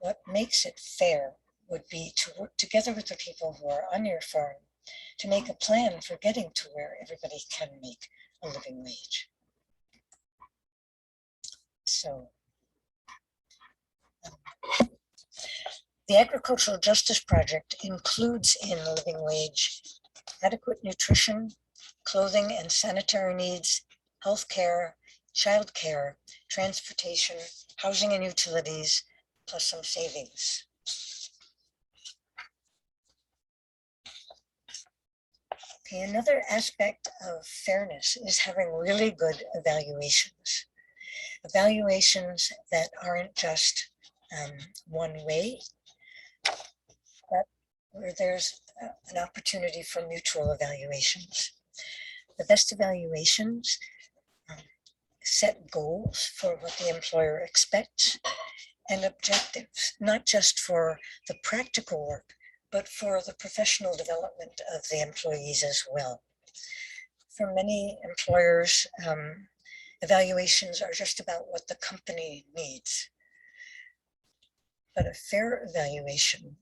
what makes it fair would be to work together with the people who are on your farm to make a plan for getting to where everybody can make a living wage. So the Agricultural Justice Project includes in the living wage adequate nutrition, clothing and sanitary needs, health care, child care, transportation, housing and utilities, plus some savings. Okay, another aspect of fairness is having really good evaluations. Evaluations that aren't just one way, but where there's an opportunity for mutual evaluations. The best evaluations set goals for what the employer expects and objectives, not just for the practical work, but for the professional development of the employees as well. For many employers, evaluations are just about what the company needs. But a fair evaluation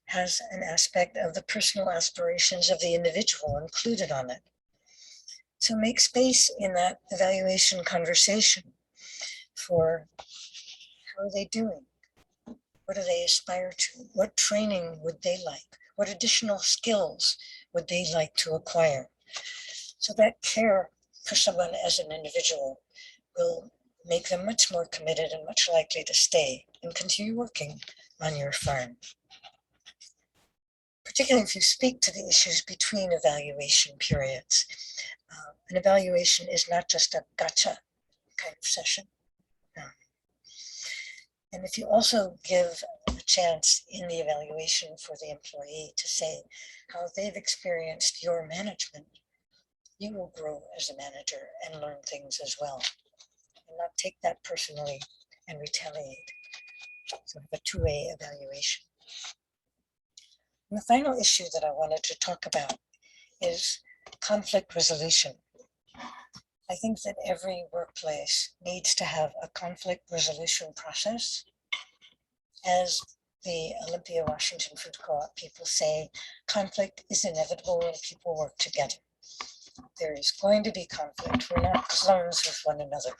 has an aspect of the personal aspirations of the individual included on it. So make space in that evaluation conversation for how are they doing? What do they aspire to? What training would they like? What additional skills would they like to acquire? So that care for someone as an individual will make them much more committed and much likely to stay and continue working on your farm. Particularly if you speak to the issues between evaluation periods. An evaluation is not just a gotcha kind of session. And if you also give a chance in the evaluation for the employee to say how they've experienced your management, you will grow as a manager and learn things as well, and not take that personally and retaliate. So have a two-way evaluation. And the final issue that I wanted to talk about is conflict resolution. I think that every workplace needs to have a conflict resolution process. As the Olympia Washington Food Co-op people say, conflict is inevitable when people work together. There is going to be conflict. We're not clones with one another.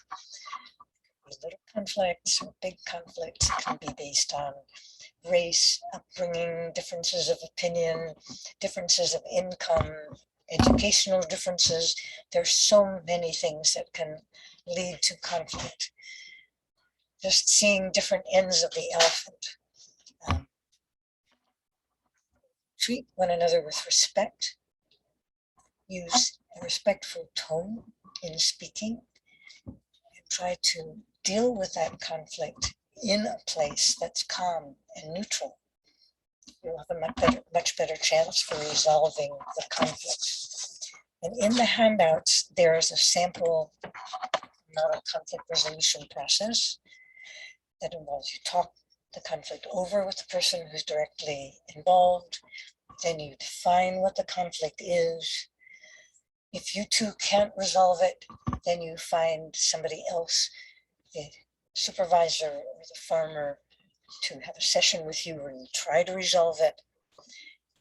Little conflicts or big conflicts can be based on race, upbringing, differences of opinion, differences of income, educational differences. There's so many things that can lead to conflict. Just seeing different ends of the elephant. Treat one another with respect. Use a respectful tone in speaking. And try to deal with that conflict in a place that's calm and neutral. You'll have a much better chance for resolving the conflict. And in the handouts, there is a sample model conflict resolution process that involves you talk the conflict over with the person who's directly involved. then you define what the conflict is. If you two can't resolve it, then you find somebody else, the supervisor or the farmer, to have a session with you where you try to resolve it.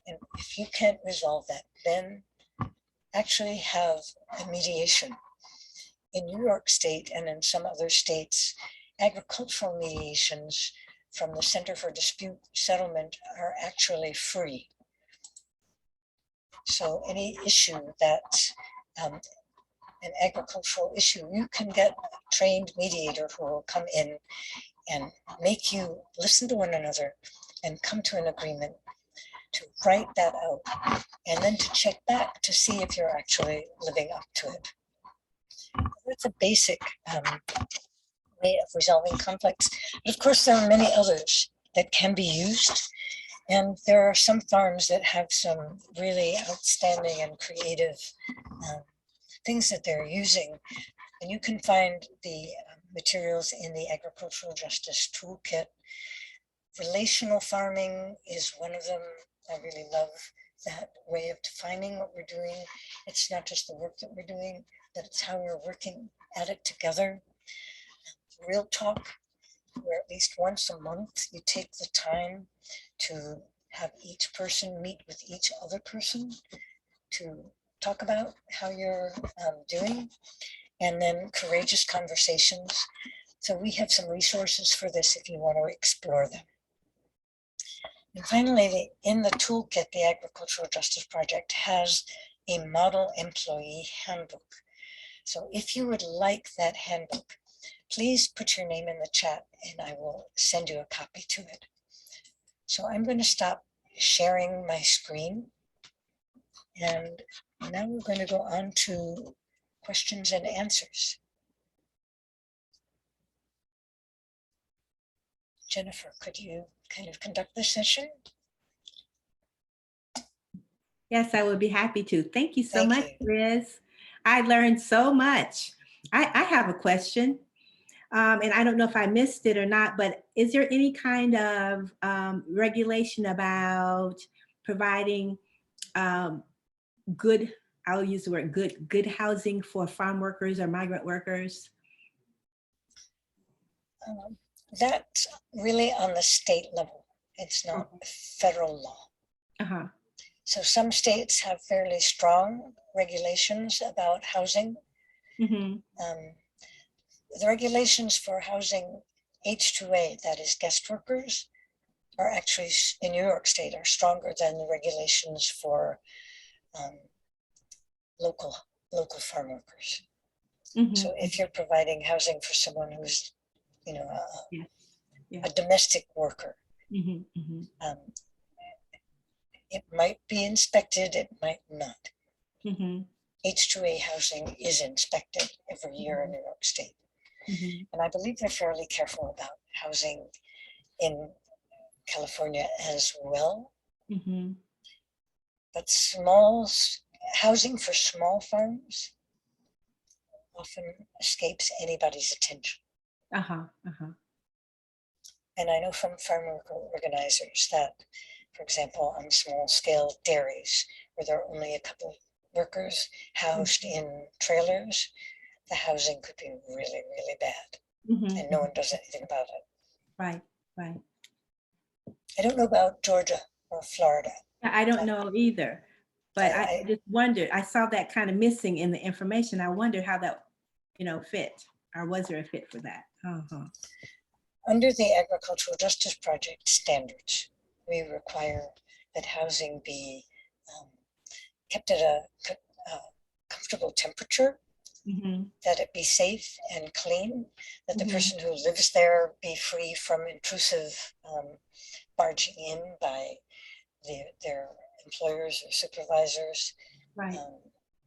And if you can't resolve that, then actually have a mediation. In New York State and in some other states, agricultural mediations from the Center for Dispute Settlement are actually free. So any issue that an agricultural issue, you can get a trained mediator who will come in and make you listen to one another and come to an agreement, to write that out, and then to check back to see if you're actually living up to it. That's a basic way of resolving conflicts. But of course, there are many others that can be used. And there are some farms that have some really outstanding and creative things that they're using. And you can find the materials in the Agricultural Justice Toolkit. Relational farming is one of them. I really love that way of defining what we're doing. It's not just the work that we're doing, but it's how we're working at it together. Real talk, where at least once a month you take the time to have each person meet with each other person to talk about how you're doing, and then courageous conversations. So we have some resources for this if you want to explore them. And finally, in the toolkit, the Agricultural Justice Project has a model employee handbook. So if you would like that handbook, please put your name in the chat and I will send you a copy to it. So I'm going to stop sharing my screen. And now we're going to go on to questions and answers. Jennifer, could you kind of conduct this session? Yes, I would be happy to. Thank you so Thank much, you. Liz. I learned so much. I have a question, and I don't know if I missed it or not, but is there any kind of regulation about providing good, I'll use the word good housing for farm workers or migrant workers? That's really on the state level. It's not federal law. Uh-huh. So some states have fairly strong regulations about housing. Mm-hmm. The regulations for housing H2A, that is guest workers, are actually in New York State are stronger than the regulations for local farm workers. Mm-hmm. So if you're providing housing for someone who's, you know, Yeah. a domestic worker, Mm-hmm. Mm-hmm. it might be inspected, it might not. Mm-hmm. H2A housing is inspected every year in New York State. Mm-hmm. And I believe they're fairly careful about housing in California as well. Mm-hmm. But housing for small farms often escapes anybody's attention. Uh-huh. Uh-huh. And I know from farm worker organizers that, for example, on small scale dairies, where there are only a couple of workers housed in trailers, the housing could be really, really bad. Mm-hmm. And no one does anything about it. Right, right. I don't know about Georgia or Florida. I don't know either, but I just wondered, I saw that kind of missing in the information. I wondered how that, fit, or was there a fit for that? Uh-huh. Under the Agricultural Justice Project standards, we require that housing be kept at a comfortable temperature, Mm-hmm. that it be safe and clean, that the Mhm. person who lives there be free from intrusive barging in by their employers or supervisors, Right.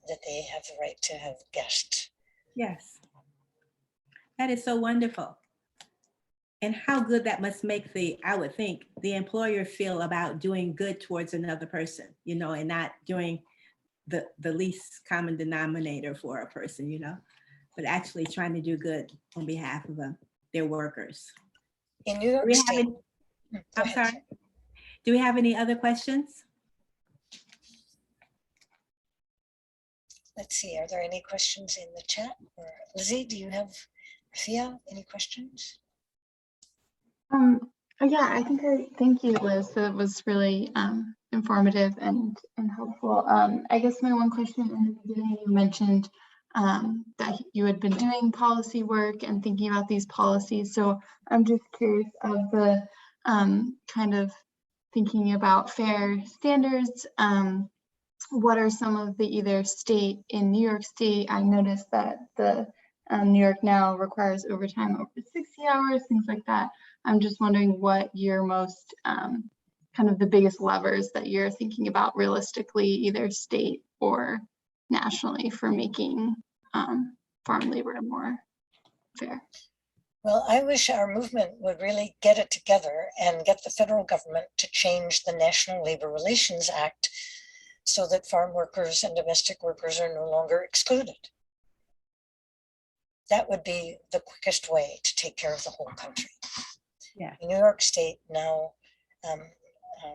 that they have the right to have guests. Yes. That is so wonderful. And how good that must make I would think, the employer feel about doing good towards another person, and not doing the least common denominator for a person, but actually trying to do good on behalf of their workers. In New York State, I'm sorry. Do we have any other questions? Let's see, are there any questions in the chat? Or Lizzie, do you have, Thea, any questions? Yeah, thank you, Liz. That was really informative and helpful. I guess my one question in the beginning, you mentioned that you had been doing policy work and thinking about these policies. So I'm just curious of the kind of thinking about fair standards. What are some of the either state in New York State? I noticed that the New York now requires overtime over 60 hours, things like that. I'm just wondering what your most kind of the biggest levers that you're thinking about realistically, either state or nationally, for making farm labor more fair. Well, I wish our movement would really get it together and get the federal government to change the National Labor Relations Act so that farm workers and domestic workers are no longer excluded. That would be the quickest way to take care of the whole country. Yeah. New York State now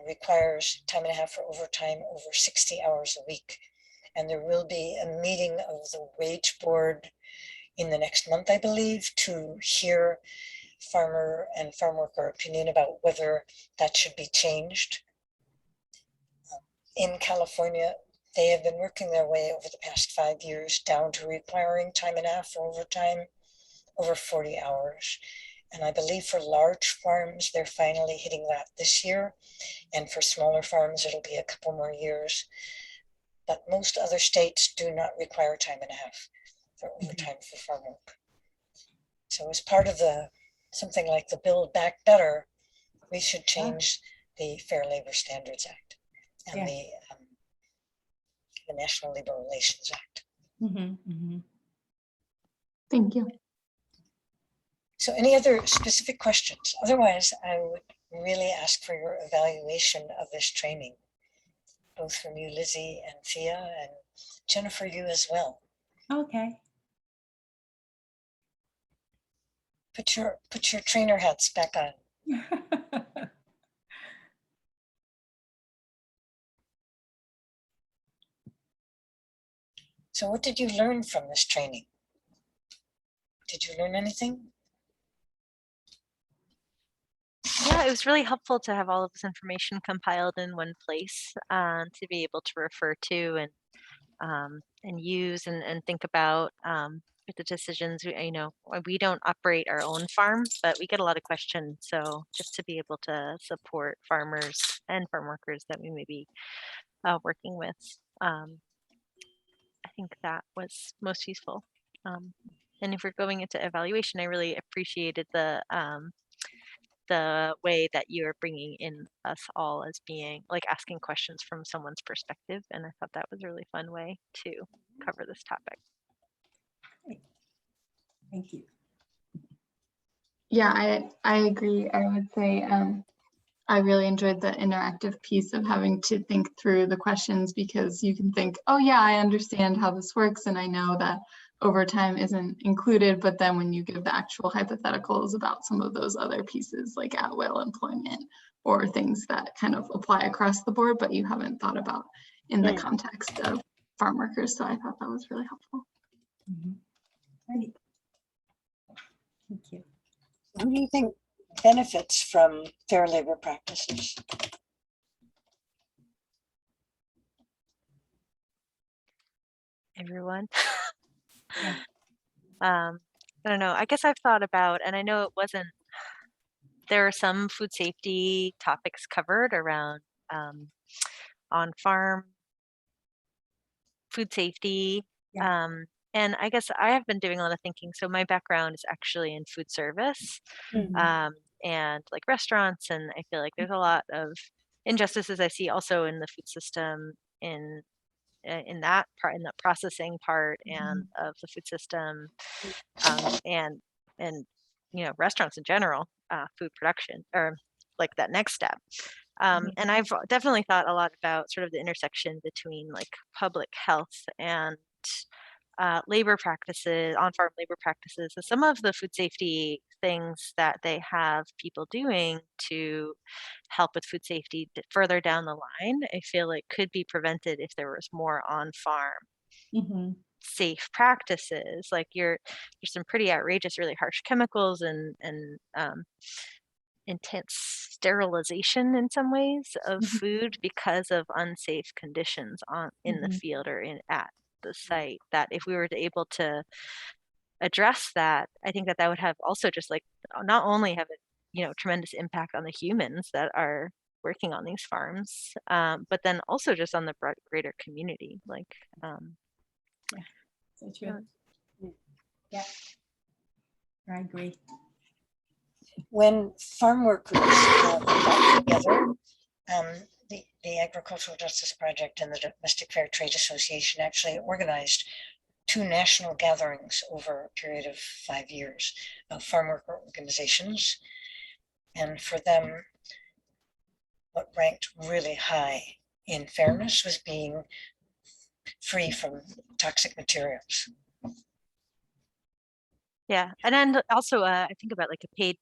requires time and a half for overtime over 60 hours a week. And there will be a meeting of the wage board in the next month, I believe, to hear farmer and farm worker opinion about whether that should be changed. In California, they have been working their way over the past 5 years down to requiring time and a half for overtime over 40 hours. And I believe for large farms, they're finally hitting that this year. And for smaller farms, it'll be a couple more years. But most other states do not require time and a half for overtime for farm work. So as part of the something like the Build Back Better, we should change the Fair Labor Standards Act and the National Labor Relations Act. Thank you. So any other specific questions? Otherwise, I would really ask for your evaluation of this training, both from you, Lizzie, and Thea, and Jennifer, you as well. Okay. Put your trainer hats back on. So what did you learn from this training? Did you learn anything? Yeah, it was really helpful to have all of this information compiled in one place to be able to refer to and use and think about with the decisions. We don't operate our own farm, but we get a lot of questions. So just to be able to support farmers and farm workers that we may be working with, I think that was most useful. And if we're going into evaluation, I really appreciated the way that you're bringing in us all as being like asking questions from someone's perspective. And I thought that was a really fun way to cover this topic. Thank you. Yeah, I agree. I would say I really enjoyed the interactive piece of having to think through the questions, because you can think, oh yeah, I understand how this works and I know that overtime isn't included, but then when you give the actual hypotheticals about some of those other pieces like at-will employment or things that kind of apply across the board, but you haven't thought about in the context of farm workers. So I thought that was really helpful. Great. Thank you. Who do you think benefits from fair labor practices? Everyone. Yeah. I don't know. I guess I've thought about, and I know it wasn't, there are some food safety topics covered around on farm food safety. Yeah. And I guess I have been doing a lot of thinking. So my background is actually in food service and like restaurants. And I feel like there's a lot of injustices I see also in the food system in that part, in the processing part and of the food system, and restaurants in general, food production, or like that next step. And I've definitely thought a lot about sort of the intersection between like public health and labor practices, on-farm labor practices, and some of the food safety things that they have people doing to help with food safety further down the line, I feel like could be prevented if there was more on-farm Mhm. safe practices. Like there's some pretty outrageous, really harsh chemicals and intense sterilization in some ways of Mhm. food because of unsafe conditions in the Mhm. field or at the site. That if we were able to address that, I think that would have also just like not only have it, tremendous impact on the humans that are working on these farms, but then also just on the greater community. Like, So true. Yeah, I agree. When farm workers got together, the Agricultural Justice Project and the Domestic Fair Trade Association actually organized 2 national gatherings over a period of 5 years of farm worker organizations. And for them, what ranked really high in fairness was being free from toxic materials. yeah, and then also I think about like a paid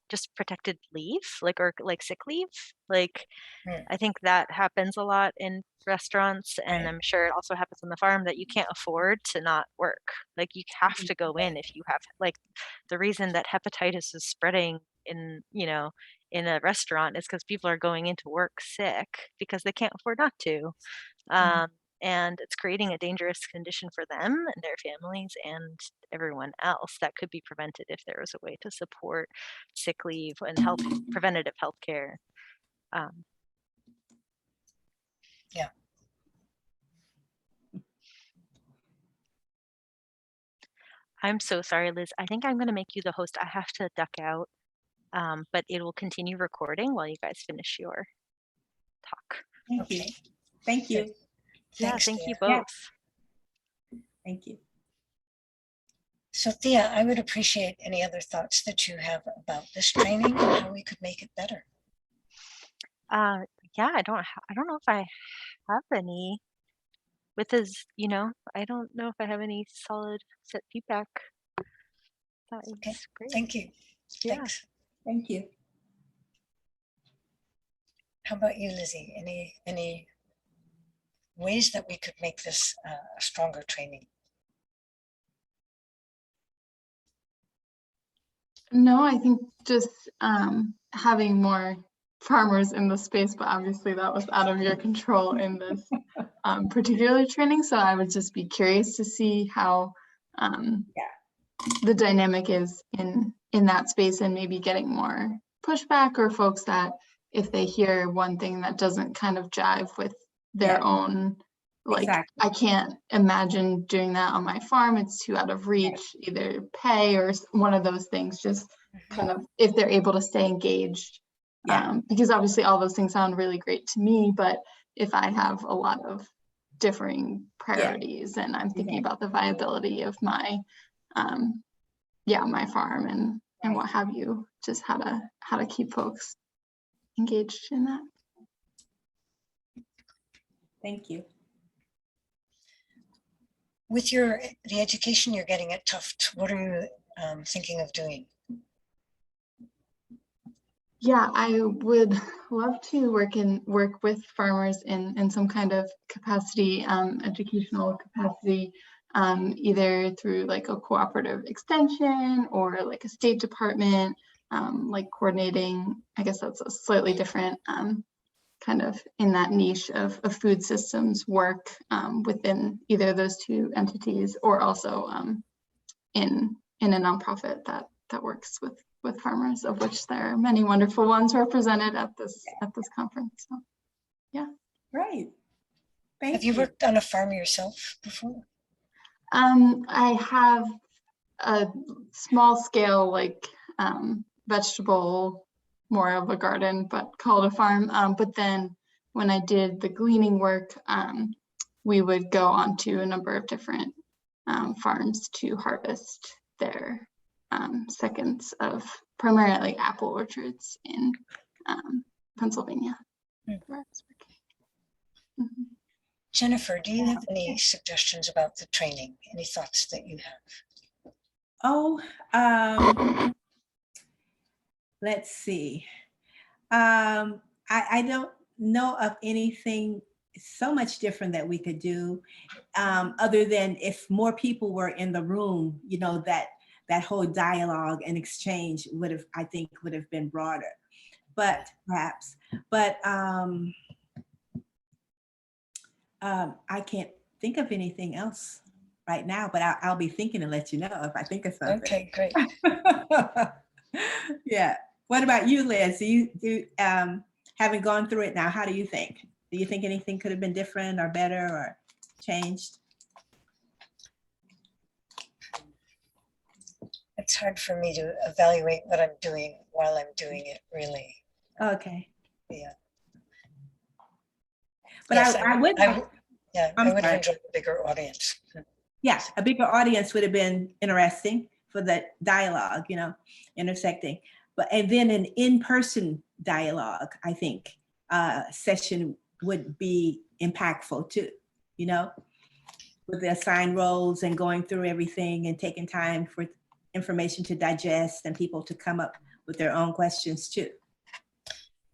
just protected leave, or like sick leave. Like Hmm. I think that happens a lot in restaurants, and Right. I'm sure it also happens on the farm, that you can't afford to not work. Like you have to go in if you have, like, the reason that hepatitis is spreading in a restaurant is because people are going into work sick because they can't afford not to. Um, and it's creating a dangerous condition for them and their families and everyone else that could be prevented if there was a way to support sick leave and preventative health care. Yeah. I'm so sorry, Liz. I think I'm going to make you the host. I have to duck out, but it will continue recording while you guys finish your talk. Thank you. Okay. Thank you. Good. Yeah, Thanks, thank Thea. you Yeah. both. Thank you. So Thea, I would appreciate any other thoughts that you have about this training and how we could make it better. Yeah, I don't know if I have any with this, I don't know if I have any solid set feedback. That is Okay. great. Thank you. Yeah. Thanks. Thank you. How about you, Lizzie? Any ways that we could make this a stronger training? No, I think just having more farmers in the space, but obviously that was out of your control in this particular training. So I would just be curious to see how the dynamic is in that space, and maybe getting more pushback, or folks that if they hear one thing that doesn't kind of jive with their own, like, Exactly. I can't imagine doing that on my farm, it's too out of reach, either pay or one of those things, just kind of if they're able to stay engaged. Because obviously all those things sound really great to me, but if I have a lot of differing priorities and I'm thinking about the viability of my my farm and what have you, just how to keep folks engaged in that. Thank you. With the education you're getting at Tufts, what are you thinking of doing? Yeah, I would love to work with farmers in some kind of capacity, educational capacity, either through like a cooperative extension or like a state department, like coordinating. I guess that's a slightly different kind of in that niche of food systems work within either of those two entities, or also in a nonprofit that works with farmers, of which there are many wonderful ones represented at this conference. So yeah. Right. Have you worked on a farm yourself before? I have a small scale, like vegetable, more of a garden, but called a farm. But then when I did the gleaning work, we would go onto a number of different farms to harvest their seconds of primarily apple orchards in Pennsylvania. Jennifer, do you have any suggestions about the training? Any thoughts that you have? Oh, let's see. I don't know of anything so much different that we could do, other than if more people were in the room, you know, that whole dialogue and exchange would have, I think, would have been broader. But perhaps, but I can't think of anything else right now, but I'll be thinking and let you know if I think of something. Okay, great. Yeah. What about you, Liz? Having gone through it now, how do you think? Do you think anything could have been different or better or changed? It's hard for me to evaluate what I'm doing while I'm doing it, really. Okay. Yeah. But Yes, I would, yeah, I'm I would have sorry. enjoyed a bigger audience. Yeah, a bigger audience would have been interesting for the dialogue, you know, intersecting. But and then an in-person dialogue, I think, session would be impactful too, you know, with the assigned roles and going through everything and taking time for information to digest and people to come up with their own questions too.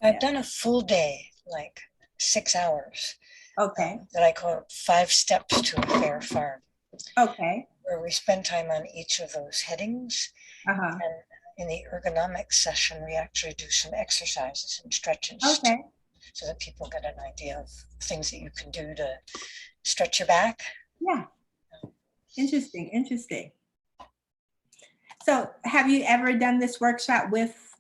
I've done a full day, like 6 hours, Okay, that I call 5 steps to a fair farm, okay, where we spend time on each of those headings. uh-huh, And in the ergonomics session, we actually do some exercises and stretches okay, so that people get an idea of things that you can do to stretch your back. yeah. Interesting, interesting. So have you ever done this workshop with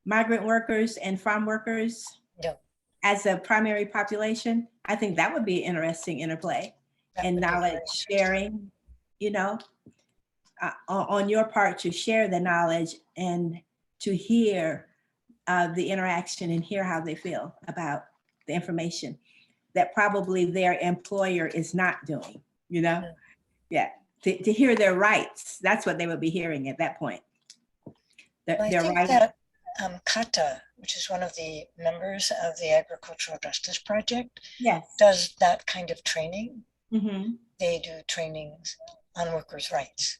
migrant workers and farm workers No, as a primary population? I think that would be interesting interplay that and would be very knowledge interesting. sharing, you know, on your part to share the knowledge and to hear the interaction and hear how they feel about the information that probably their employer is not doing, you know? Mm. Yeah, to hear their rights. That's what they would be hearing at that point. Well, I Their think rights. that Kata, which is one of the members of the Agricultural Justice Project, Yes. does that kind of training. Mm-hmm. They do trainings on workers' rights.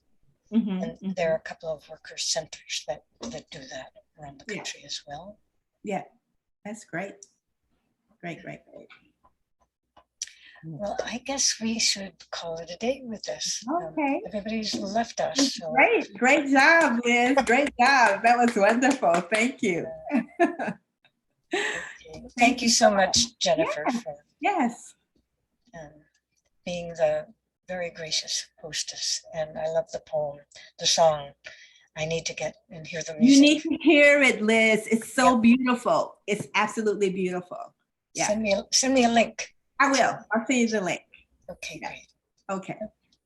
Mm-hmm. And there are a couple of workers' centers that do that around the Yeah. country as well. Yeah, that's great. Great, great, great. Well, I guess we should call it a day with this. Okay. Everybody's left us. So Great, great job, Liz. Great job. That was wonderful. Thank you. okay. Thank you so much, Jennifer, Yeah. for Yes. being the very gracious hostess. And I love the poem, the song. I need to get and hear the music. You need to hear it, Liz. It's so beautiful. It's absolutely beautiful. Yeah. Send me a link. I will. I'll send you the link. Okay, Yeah. great. Okay.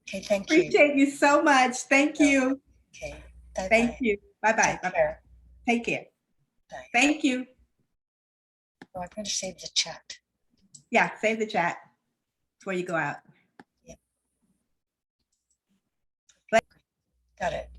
Okay, thank you. Appreciate you so much. Thank you. Okay, bye-bye. Thank you. Bye-bye. Take care. Take care. Bye. Thank you. Oh, I'm going to save the chat. Yeah, save the chat before you go out. Got it.